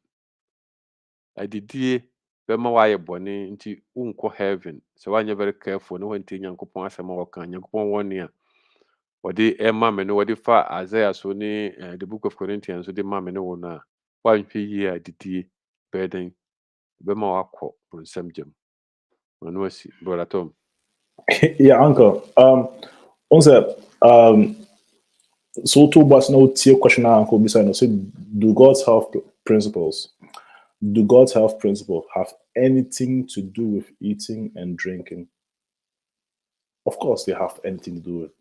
Adidie bɛma woayɛ bɔne nti wonkɔ heaven. Sɛ woanyɛ very careful na woantie Nyankopɔn asɛm a ɔka, Nyankopɔn wɔ ne a, wɔde ɛma me no wɔde fa Isaiah so ne the book of Corinthians so de ma me no wɔ no a woanhwɛ yie a didie bɛyɛ dɛn bɛma wakɔ bonsam gyam ɔno asi brother Tom. Yeah, uncle. Also, so two bus no tier question uncle beside no say, do God's health principles have anything to do with eating and drinking? Of course, they have anything to do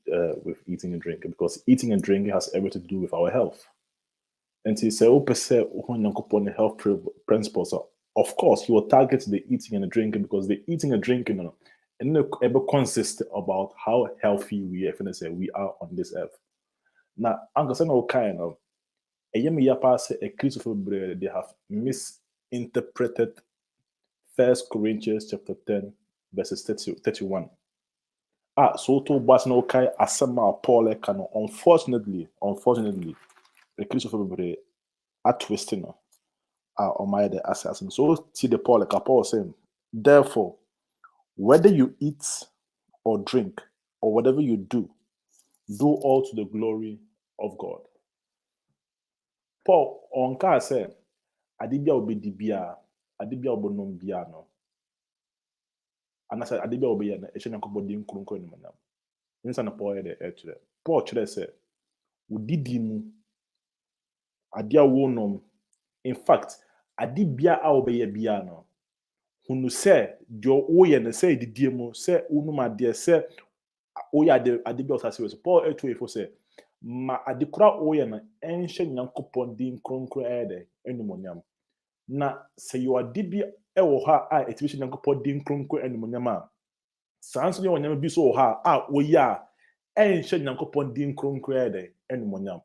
with eating and drinking, because eating and drinking has everything to do with our health. And to say, upon the health principles, of course, you will target the eating and the drinking, because the eating and drinking and ever consist about how healthy we are on this earth. Now, I'm saying all kind of they have misinterpreted 1 Corinthians chapter 10, verses 31. So to was no kai asema Paul can unfortunately the Christopher are twisting on my the assassin. So see the Paul saying, therefore, whether you eat or drink or whatever you do all to the glory of God. Paul on car said, Adibia will be dibia, Adibia will no biano. And I said, Adibia will be an Asian Cobodin Krunko in Manam. Insana Paul the Paul said, Udidimu Adia wonom. In fact, Adibia will be a biano. Who say, Joe Oyen say the demo, say Unuma dear, say Oya de Adibia was Paul A2 say. Ma adekora oye na enhye nyankopon din kronkron ede enumonyam na se yo adibia ewo ha a etibihye nyankopon din kronkron enumonyam a sanso ne wonyam bi so ha a oye a enhye nyankopon din kronkron ede enumonyam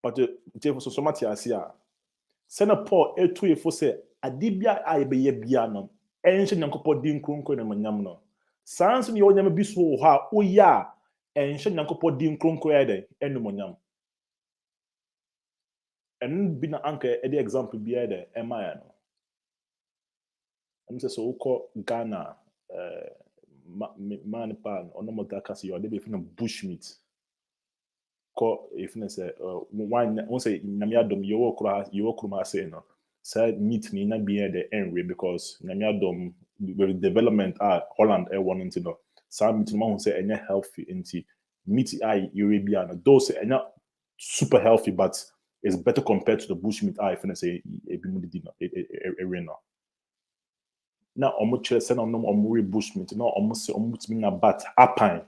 but je so mati asia se na Paul etuefo se adibia a ebeye bia no enhye nyankopon din kronkron enumonyam no sanso ne wonyam bi so ha oye a enhye nyankopon din kronkron ede enumonyam and bina anke edi example bi ede emaya no am say so ko Ghana man pan onomota kasi yo de be fina bushmeat ko if na say one say nyamiadom yo kura say no say meat ni na bi ede enwe because nyamiadom with development Holland one into no some meat no say enya healthy into meat European those enya super healthy but it's better compared to the bushmeat if I say arena. Now almost send on bushmeat now almost mean a bat apine.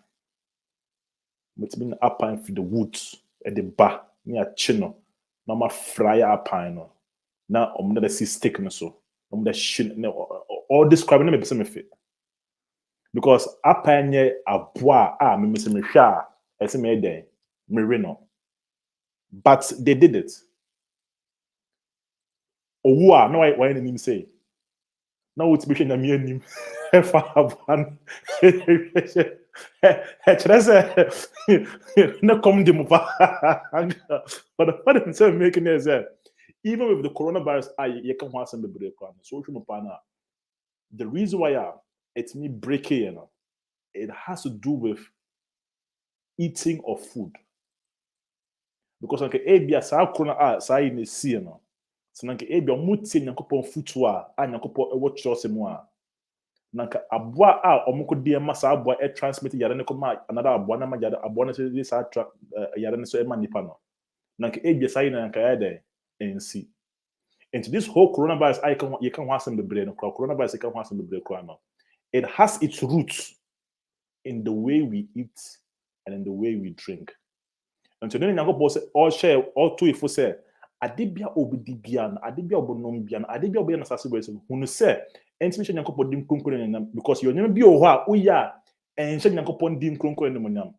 But mean apine for the woods at the bar near chino. Now my fryer apine. Now the see stick no so. The shin all describing them be fit. Because apine a bois me me sha as me den merino. But they did it. Owa no why him say. Now it's between me and him. One. No come to but what I'm making is that even with the coronavirus, you can have some break on social media. The reason why it's me breaking, it has to do with eating of food. Because like ebia sa corona sa in see no. So nanka ebia mutie nyankopon futu a nyankopon ewo chose mu a nanka aboa a omko de ma sa aboa transmit yare ne koma another aboa na ma yare aboa na se sa yare ne so e ma nipa no nanka ebia sa yin nanka ya de nsi into this whole coronavirus you can have some bebre no coronavirus you can have some bebre no it has its roots in the way we eat and in the way we drink. And so then Nyankopon say all share all two if say adebia obidibian adebia obonombian adebia oboya na sase boy say hunu say entimi hye Nyankopon dim kronkron nyam because you nyam bi o ho a oya enhye Nyankopon dim kronkron nyam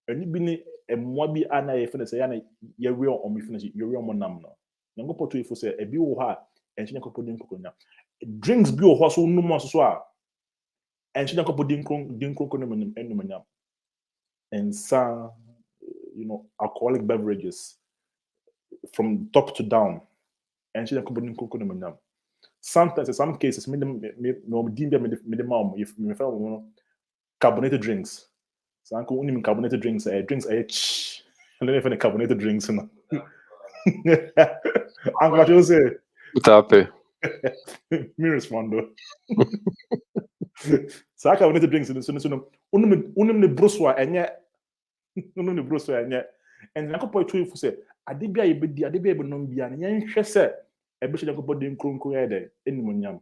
ani bi ni emwa bi ana ye fene say ya na ye we on me fene ye we on nam no Nyankopon to if say e bi o ho a enhye Nyankopon dim kronkron nyam drinks bi o ho so num so a enhye Nyankopon dim kronkron nyam and some alcoholic beverages from top to down. And sometimes in some cases, carbonated drinks. So uncle only carbonated drinks, drinks I don't know if any carbonated drinks, no. Uncle what you say? Tape. Me respond though. So I carbonated drinks in the so unum the broswa enye unum the broswa enye and uncle point to you say adebia yebedi adebia benom bia na yen hwe se ebe hwe uncle den kronko ya de enimonyam.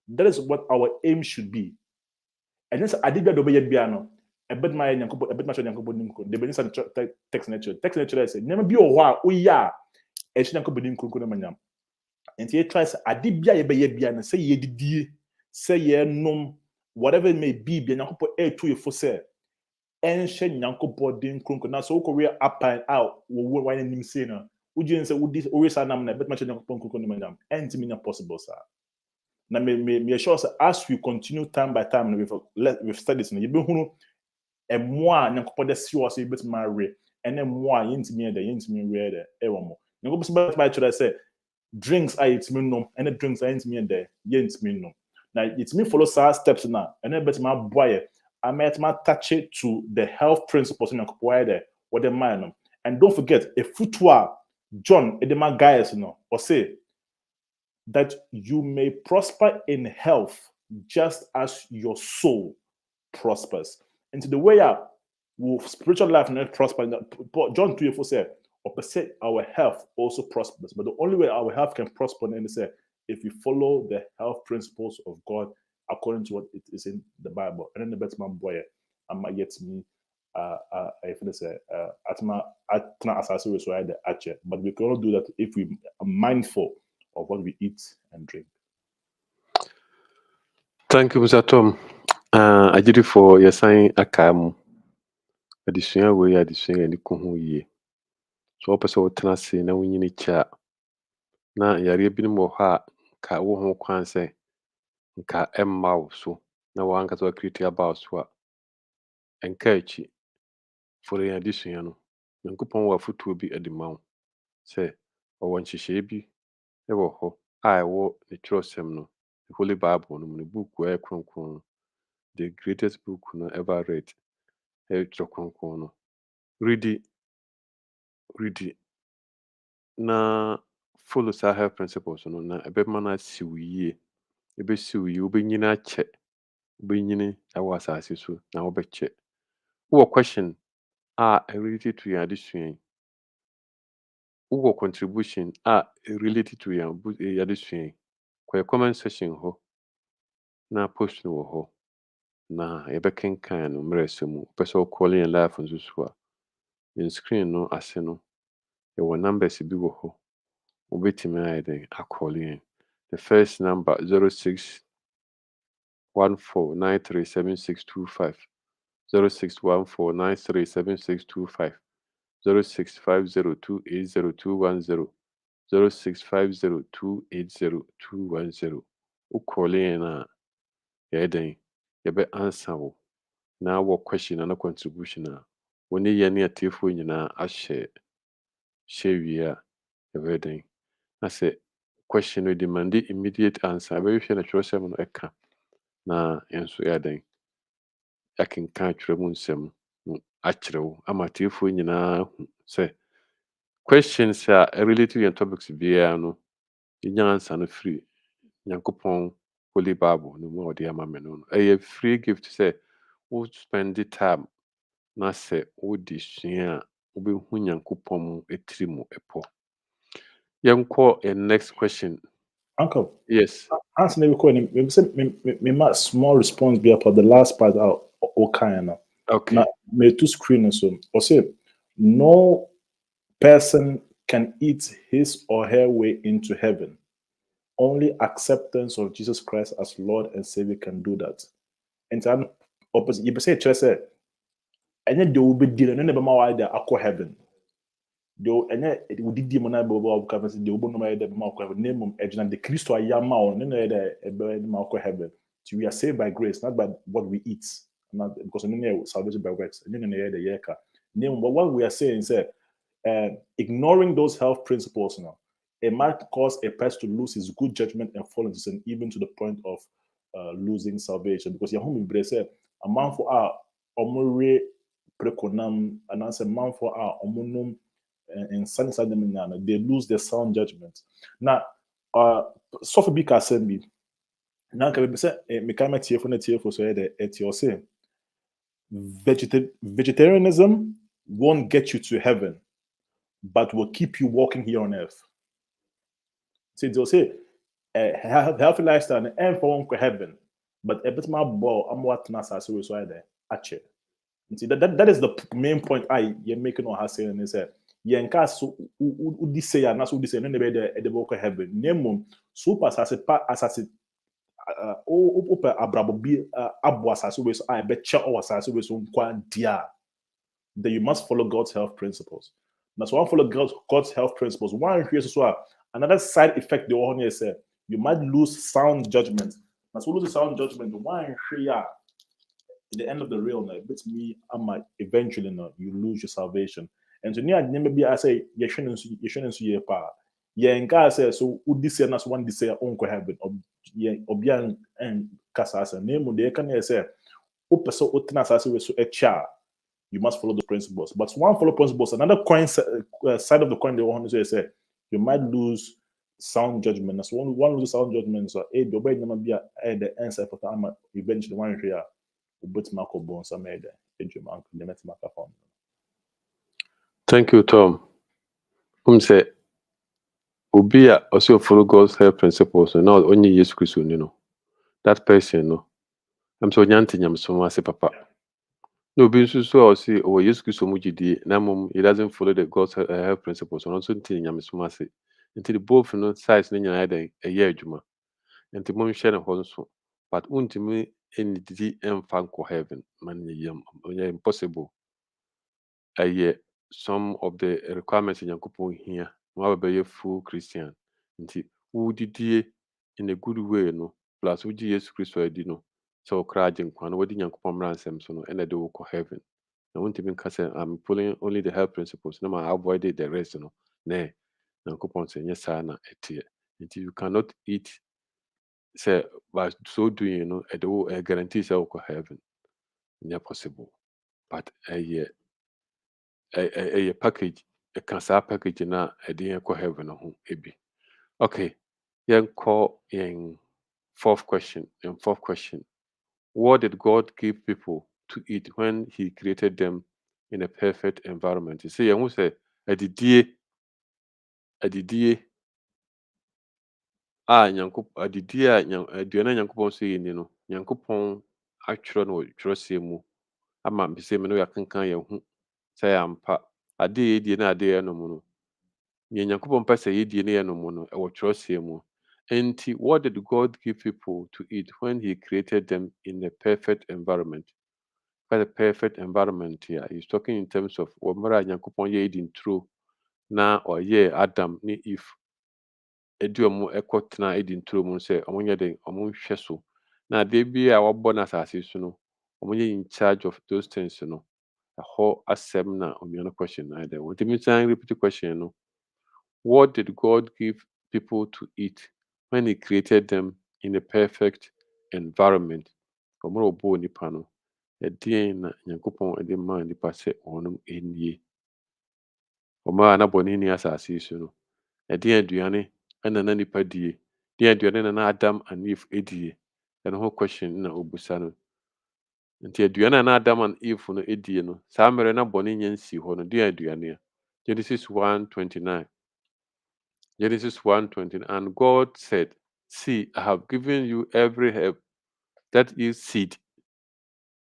That is what our aim should be. And yes, adebia do be bia no ebed ma yen uncle ebed ma hwe uncle nim ko de be nsa text nature say nema bi o ho a oya e hwe uncle nim kronko na manyam. And he tries adibia ye bia na say ye didie say ye nom whatever it may be bia nyankopɔ etu efo say enhye nyankopɔ den kronko na so ko we up and out wo why nim say na ugye say wudi always anam na bet ma nyankopɔ kronko no manyam enti me possible sir na me sure say as we continue time by time with studies na ye be hunu emoa nyankopɔ de si o say bet ma re ene emoa yentimi re de e wo mo nyankopɔ bet ma try say drinks are it's me nom and the drinks are me and there yent me nom now it's me follow some steps now and then bet my boy I met my touch it to the health principles in there what the man and don't forget a footwear John edema guys or say that you may prosper in health just as your soul prospers into the way spiritual life not prosper John 2:4 said opposite our health also prospers. But the only way our health can prosper is if we follow the health principles of God according to what it is in the Bible. And then the best man boy, I'm yet me I feel say but we can only do that if we are mindful of what we eat and drink. Thank you, Mr. Tom. I did it for your sign akamu. Addition way addition any kuhu. So opposite what can I say na winyini cha na yare bi mo ha ka wo ho kwan se nka emma wo so na wa anka to create about so a enka echi for in addition no nkupon wa futuo bi adima wo se owo nhihye bi e wo ho a wo ne trosem no the Holy Bible no the book where kronkron the greatest book no ever read e kronkron no read na follow sa health principles no na ebe mana siwiye ebe siwiye obenyina che obenyine awo asase so na obeche wo question related to your addition wo contribution related to your addition kwa comment section ho na post no ho na ebe kenkan no mreso mu person call in life nso so a in screen no ase no e wo numbers bi wo ho obetimi ayden akọli the first number 0614937625 0614937625 0650280210 0650280210 ukọli na yɛden yɛbɛ answer wo na wɔ question na contribution a woni yɛ ne atiefoɔ nyinaa ahyɛ wie a yɛbɛden na sɛ question no demand immediate answer abɛhwɛ na kyerɛsɛm no ɛka na yɛnso yɛden yɛkenka kyerɛ mu nsɛm no akyerɛ wo ama atiefoɔ nyinaa hu sɛ questions a related to topics biara no yɛnya answer no free nyankopɔn Holy Bible no mu ɔde ama me no ɛyɛ free gift sɛ wo spend the time na sɛ wodi sua a wobɛhu nyankopɔn mu etiri mu ɛpɔ yɛnkɔ next question. Uncle. Yes. Answer maybe question. Me small response be about the last part out okay now. Okay. Now me two screens so. Or say no person can eat his or her way into heaven. Only acceptance of Jesus Christ as Lord and Savior can do that. And then opposite you say church say and they will be dealing never more either akọ heaven. Do ene udidi mo na be obo ka fese de obo no ma de ma ko heaven name ejina de Christo ayama o ne na de ebe ma ko heaven. So we are saved by grace, not by what we eat. Not because we are salvation by works. And then the yeka. Name but what we are saying is ignoring those health principles now, it might cause a person to lose his good judgment and fall into sin, even to the point of losing salvation. Because your home in say a man for omure prekonam anaasɛ manfoɔ a ɔmo nom nsa ne saa nneɛma nyinaa no, they lose their sound judgment. Na sɔfo bi ka asɛm bi na nka bɛbi sɛ mekae ma tiefo na tiefo so yɛ dɛ ɛte ɔse vegetarianism won't get you to heaven but will keep you walking here on earth. See, they'll say healthy lifestyle no ɛmfa wɔn nkɔ heaven but ɛbɛtumi abɔ ama watena asase wei so ayɛ dɛ akyɛ. That is the main point you're making on her saying is that yɛnka so wodi sei anaasɛ wodi sei no na ɛbɛyɛ dɛ ɛde bɛkɔ heaven na mmom so wopɛ asase wopɛ abrabɔ bi abo asase wei so a ɛbɛkyɛ ɔwɔ asase wei so nkwa di a then you must follow God's health principles. Now, so one follow God's health principles. One increase as well. Another side effect the one is you might lose sound judgment. Now, so lose sound judgment. One at the end of the real night, it's me. I might eventually know you lose your salvation. And so near maybe I say you shouldn't see your power. Yeah, and God says so. Would this say nas one this say unko heaven or obian and kasasa name they can say upeso utina sasa we so a cha. You must follow the principles. But one follow principles. Another side of the coin they want to say you might lose sound judgment. So one lose sound judgment. So the obey never be the answer for time eventually one here. But Marco Bones are made Thank you, Tom. Say obi a also follow God's health principles. So now only Jesus Christ, that person, no. I'm so nyanti nyamsoma say papa. No, being so say oh Jesus Christ mujidi na mum he doesn't follow the God's health principles. So also nti nyamsoma say until both no size ne nyina dey a year adwuma. Nti mum share na ho so but untimi enidi emfa nko heaven man yam impossible. Some of the requirements in Yankopon here. Wa be full Christian. Nti udidie in a good way no plus udi Jesus Christ adi no. So crowding kwan wadi Yankopon mransem so no and they will go heaven. I won't even say I'm following only the health principles. No I avoided the rest no. Nay. Yankopon say yes na etie. Until you cannot eat say by so doing it will guarantee say go heaven. Not possible. But a package a cancer package na a dear co heaven home ebi. Okay. Call in fourth question. What did God give people to eat when he created them in a perfect environment? You see, who say adidie adidie aduane Nyankopon so yini no Nyankopon atwero no twerɛsɛm mu ama mpese me no yakenkan yɛ hu sɛ ampa ade yedie na ade yɛ no mu no Nyankopon pɛ yedie ne yɛ no mu no ɛwɔ twerɛsɛm mu. And what did God give people to eat when he created them in a perfect environment? By the perfect environment here, he's talking in terms of Wamara Nyankopon ye in true na or ye Adam ni if eduomu ekotna in true mun say omunye den omun hweso. Na de bi a wabɔ asase so no omunye in charge of those things no. A whole asem na omiano question either. What me saying repeat the question no. What did God give people to eat when he created them in a perfect environment? Omoro bo nipa no. Edien na Nyankopon ede ma nipa se onum enie. Oma na boni ni asase so no. Edien aduane ana na nipa die. Edien aduane na Adam and Eve edie. And whole question na obusa no. Nti aduane na Adam and Eve no edie no. Saa mere na boni nyansi ho no de aduane a. Genesis 1:29. Genesis 1:20, and God said, see, I have given you every herb that is seed,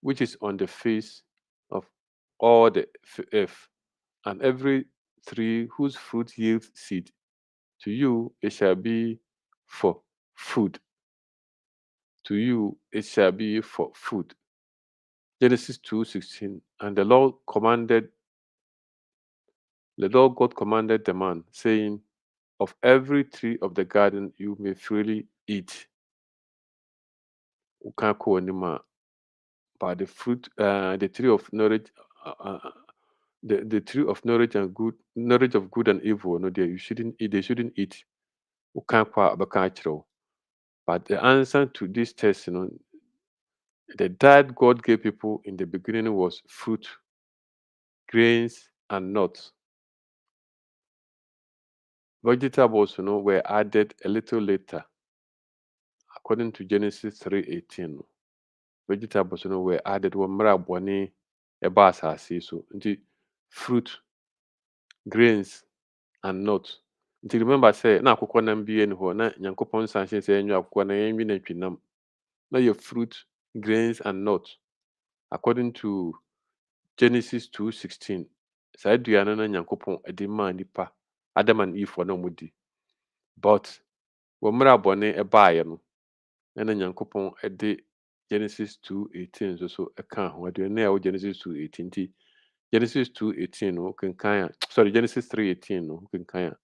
which is on the face of all the earth, and every tree whose fruit yields seed. To you it shall be for food. To you it shall be for food. Genesis 2:16, and the Lord God commanded the man, saying, of every tree of the garden you may freely eat. By the fruit, the tree of knowledge, the tree of knowledge and knowledge of good and evil. No, they shouldn't eat. But the answer to this test, the diet God gave people in the beginning was fruit grains, and nuts. Vegetables, were added a little later, according to Genesis 3:18. Vegetables, were added when mmerɛ a bɔne ɛbaa asase so. Nti fruit, grains, and nuts. Nti remember say na akokɔ nam bi ni hɔ na Nyankopɔn san hyɛ sɛ ɛnyɛ akokɔ na yɛnwi nantwi nam. Na yɛ fruit, grains, and nuts, according to Genesis 2:16. Saa aduane no Nyankopɔn ɛde maa nipa Adam and Eve na wɔn di. But wɔ mmerɛ a bɔne ɛbaeɛ no, ɛna Nyankopɔn ɛde Genesis 2:18 nso so ɛka ho. Aduane a ɛwɔ Genesis 2:18 nti Genesis 2:18 no kenkan a sorry Genesis 3:18 no kenkan a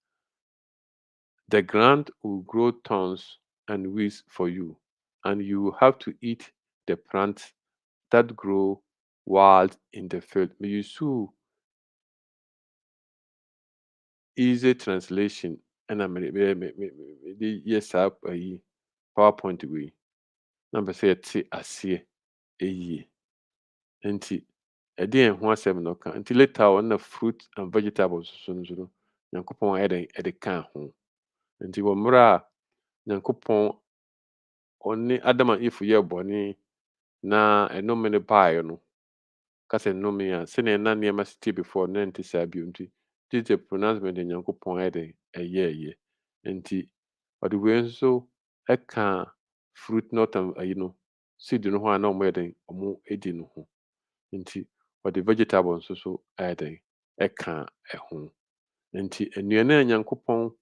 the ground will grow thorns and weeds for you, and you will have to eat the plants that grow wild in the field. May you sue easy translation and I yes up a PowerPoint way. Number say te aseɛ ɛyie. Nti ɛde ɛho asɛm no ka. Nti later on na fruit and vegetables so no Nyankopɔn ɛde ka ho. Nti wɔ mmerɛ a Nyankopɔn ɔne Adam and Eve yɛ bɔne na ɛnome no baeɛ no, kasa nnome a sɛnea na nneɛma si te before na ɛnte saa bio. Nti this is the pronouncement Nyankopɔn ɛyɛɛyɛ. Nti ɔde wei nso ɛka fruit not seed no ho a na ɔmo ɛdi no ho. Nti ɔde vegetable nso so ɛka ɛho. Nti nnuane a Nyankopɔn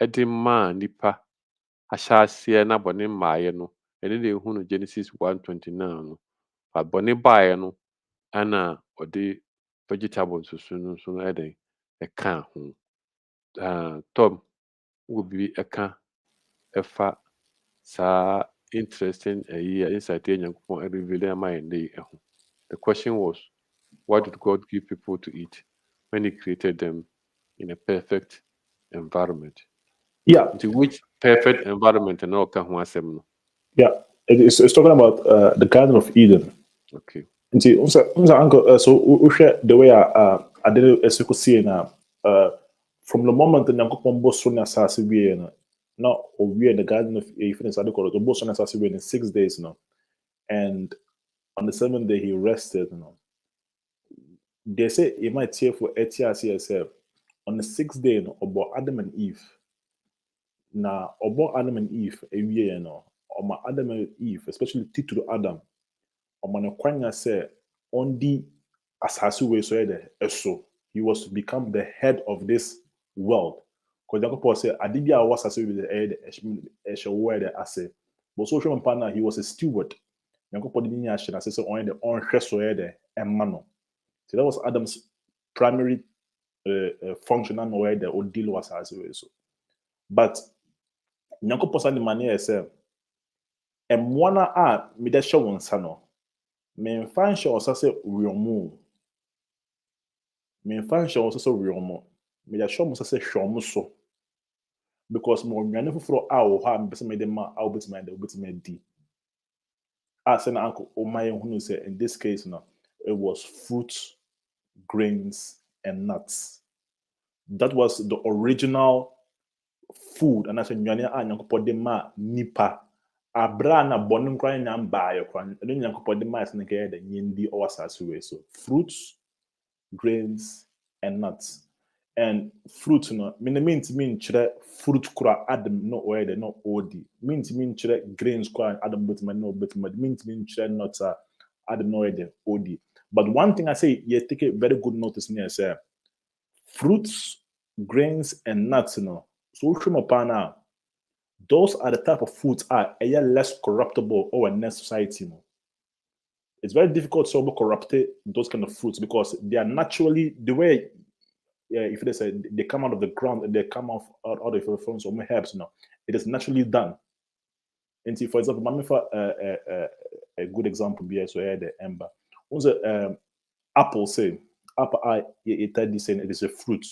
ɛde maa nipa ahyɛ aseɛ na bɔne mmaeɛ no, ɛne na ehu no Genesis 1:29 no. Bɔne baeɛ no ɛna ɔde vegetable nso so ɛka ho. Tom, wowɔ biribi ɛka ɛfa saa interesting insight a Nyankopɔn ɛreveal ama yɛn nnɛ yi ɛho. The question was, what did God give people to eat when He created them in a perfect environment? Yeah. Into which perfect environment and all can asɛm no? Yeah, it's talking about the Garden of Eden. Okay. Nti uncle, so we share the way I did as you could see now. From the moment the Nyankopɔn bɔ so ne asase wie no, na owie the Garden of Eden sade kɔ do bɔ so ne asase wie in 6 days no, and on the 7th day he rested. They say he might hear for ETIAS on the 6th day no ɔbɔ Adam and Eve. Na ɔbɔ Adam and Eve ewie no, ɔma Adam and Eve, especially Tito Adam, ɔma ne kwanya sɛ ɔndi asase wei so yɛ ɛso. He was to become the head of this world. Because Jacob said, "I did was as with the head, a ase." But social partner, he was a steward. Jacob didn't ask, I said, "On the on head and mano." So that was Adam's primary function and where the deal was as so. But Jacob said the money said, "And one a me that show one son. Me find show also say real move. Me find show also say real move. Me that show also say show so." Because more nwane foforo a wo ha mbese me de ma a obetima de obetima di say na uncle o my hunu say in this case no it was fruits, grains, and nuts. That was the original food, and as nwane a Nyankopɔn de ma nipa abra na bɔne nkran nya mba ye kwan no Nyankopɔn de ma as na ke de nyindi o asase we so fruits, grains, and nuts. And fruit no mean chere fruit kura Adam no oye de no odi mean chere grains kura Adam but no mean chere nuts Adam no oye de odi. But one thing I say, you take a very good notice near say fruits, grains, and nuts no so now those are the type of foods are less corruptible or in society no. It's very difficult to corrupt those kind of fruits because they are naturally the way. Yeah, if they say they come out of the ground and they come out of the forms of herbs, it is naturally done. And see, for example, Mami for a good example be so the ember. Once apple say apple it is a fruit.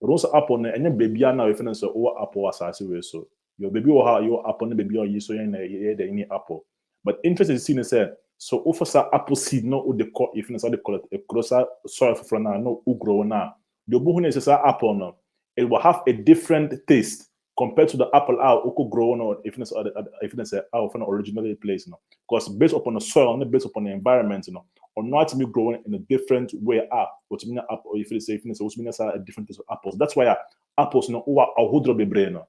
But also apple and baby now if you say apple was so your baby will have your apple and baby or you so the any apple. But interesting to see say So offer sa apple seed no the call if you say call it a closer soil for now no grow now. The obu is apple no it will have a different taste compared to the apple out oko grow no if it's out from originally place no because based upon the soil not based upon the environment no or not to be growing in a different way what mean apple if it's what mean a different taste of apples that's why apples no or a whole be brain no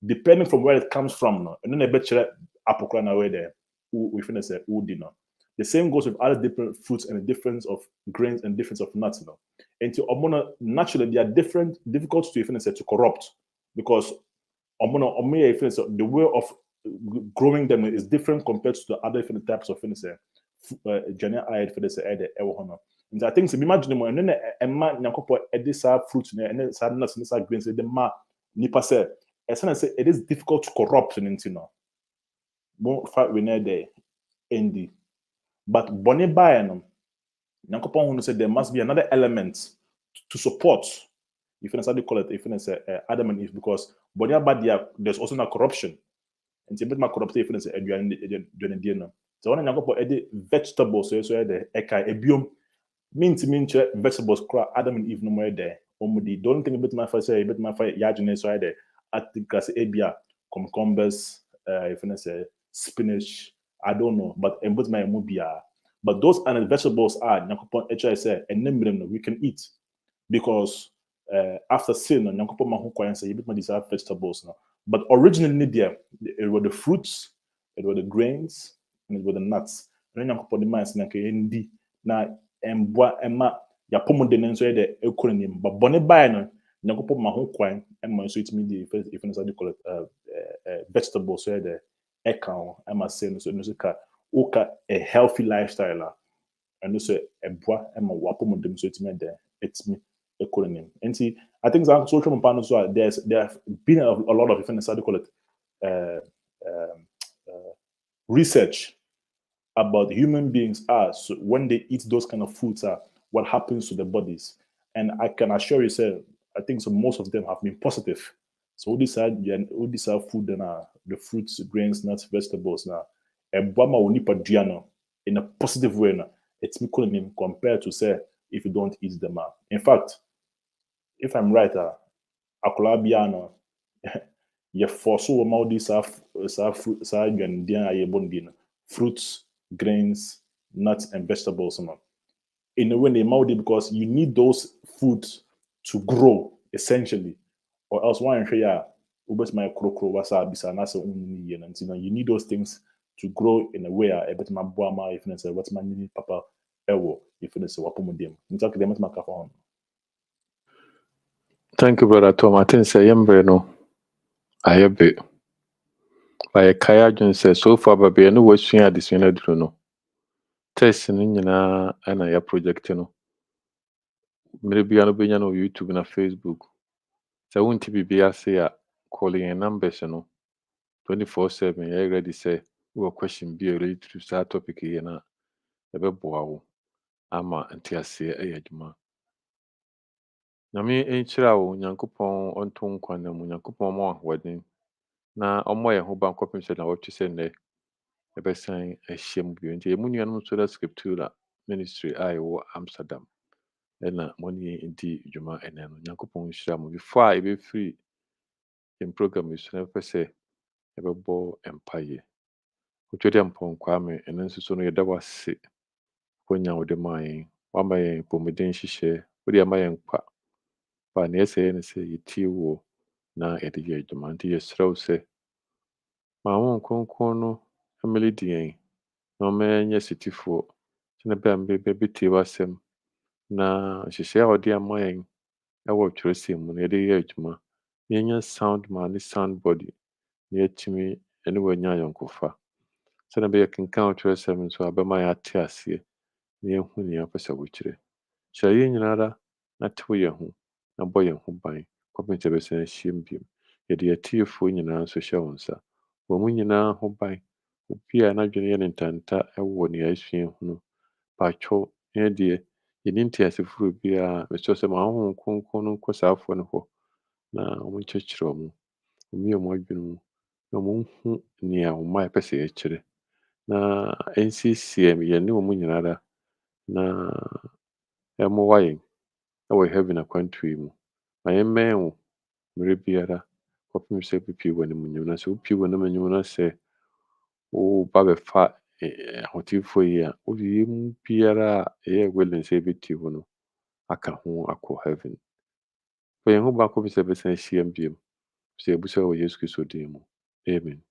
depending from where it comes from no and then a better apple crown away there we finish say no the same goes with other different fruits and the difference of grains and difference of nuts. No? And to hormone, naturally, they are different, difficult to even say to corrupt because the way of growing them is different compared to the other different types of things. General ayed for this and I think so imagine more and then a man nyakopo edisa fruit and then sad nuts and sad grains the ma nipa say say it is difficult to corrupt in no. Won't fight we there Indy. But Bonnie Bayern, Nankopon who said there must be another element to support, if you call it, if you say Adam and Eve, because Bonnie Badia, there's also no corruption. And it's a bit more corrupt if you say Edwin. So when Nankopon edit vegetables, so the Eka, a biome, means vegetables, Adam and Eve no more there. The only thing a bit my first say, a bit my fire, Yajin so there. I think as Abia, cucumbers, if you say spinach, I don't know, but my mubia. But those and vegetables are Nyankopon HISA and name we can eat because after sin, Nyankopon mahu kwa say you bit my desire vegetables now. But originally there it were the fruits, it were the grains, and it were the nuts. And Nyankopon the man say na emboa emma ya pomoden nso ye de ekonim but bone buy no Nyankopon mahu kwan emma so it me the if you call it vegetables so the account emma say no ka oka a healthy lifestyle and also a bois emma wapo dem so it me there it's me economy and see I think that social media so there have been a lot of different call it research about human beings are so when they eat those kind of foods are what happens to their bodies and I can assure you sir I think so most of them have been positive so all these are food and the fruits grains nuts vegetables now and in a positive way now it's me compared to say if you don't eat them in fact if I'm right akulabiano you force all these fruits grains nuts and vegetables in a way they mold it because you need those foods to grow essentially or else one share my you need those things to grow in a way a bit my boama if it's what's my mini papa ewo if it's a wapomodium Thank you, Brother Tom. I think say yembre no. I have it. By Kaya John says so far, but be no way swing at this unit, no. Testing in na and I project no. Maybe I be no YouTube na Facebook. So won't be say calling a numbers, no. 24/7. I already say we question be related to that topic here na. Ebe boawo. Ama antiase ayaduma. Nyame enchira wo Nyankopon onto nkwa na mu Nyankopon ma ahoden na omo ye ho ban kopim se na wotu se ne ebesan ahyem bio nti emu nuanom so da scriptura ministry wo Amsterdam na moni enti dwuma ene no Nyankopon nhyira mu before ebe free in program is na pese ebebo empire otwede mpon kwame ene nso so no yeda wase konya wode mai wamaye pomeden hihye wode amaye nkwa pa na ese ne se yitie wo na ede ye dwuma nti yesrew se ma won konkon no family dien no menye sitifo tene bembe betie wasem na hihye ode amaye ewo twrese mu na ede ye dwuma yenye sound man sound body na yetimi ene wanya yonkofa sene be yekenkan twrese mu so abema ya te ase na yehu ne yapesa wukyire hye nyinara na tewo ye hu na bɔ yɛn ho ban kɔpem sɛ bɛsan ahyia bio yɛde yɛtiefoɔ nyinaa nso hyɛ wo nsa wɔ mu nyinaa ho ban obi a n'adwene yɛ ne ntanta wɔ nea asua ho no patwɔ yɛn deɛ yɛni nteasefo biara mesɛ sɛ ma honhom kronkron no nkɔ saafoɔ no hɔ na ɔmo nkyerɛkyerɛ ɔmo ɔmo yɛ ɔmo adwene mu na ɔmo nhu nea ɔmo a yɛpɛ sɛ yɛkyerɛ na ɛnsiesie yɛne wɔn nyinaa na ɛmmoa yɛn ɛwɔ heaven akwantuo yi mu. Ma yɛmmɛn wo mmerɛ biara kɔpem sɛ wobɛpue wɔ animuonyam. Na sɛ wopue wɔ n'anim na sɛ woba bɛfa ahotefoɔ yi a, wode yɛn mu biara a ɛyɛ willing sɛ yɛbɛtie wo no aka ho akɔ heaven. Fa yɛn ho ban kɔpem sɛ yɛbɛsan ahyia biom. Sɛ yɛbisa wɔ Yesu Kristo din mu. Amen.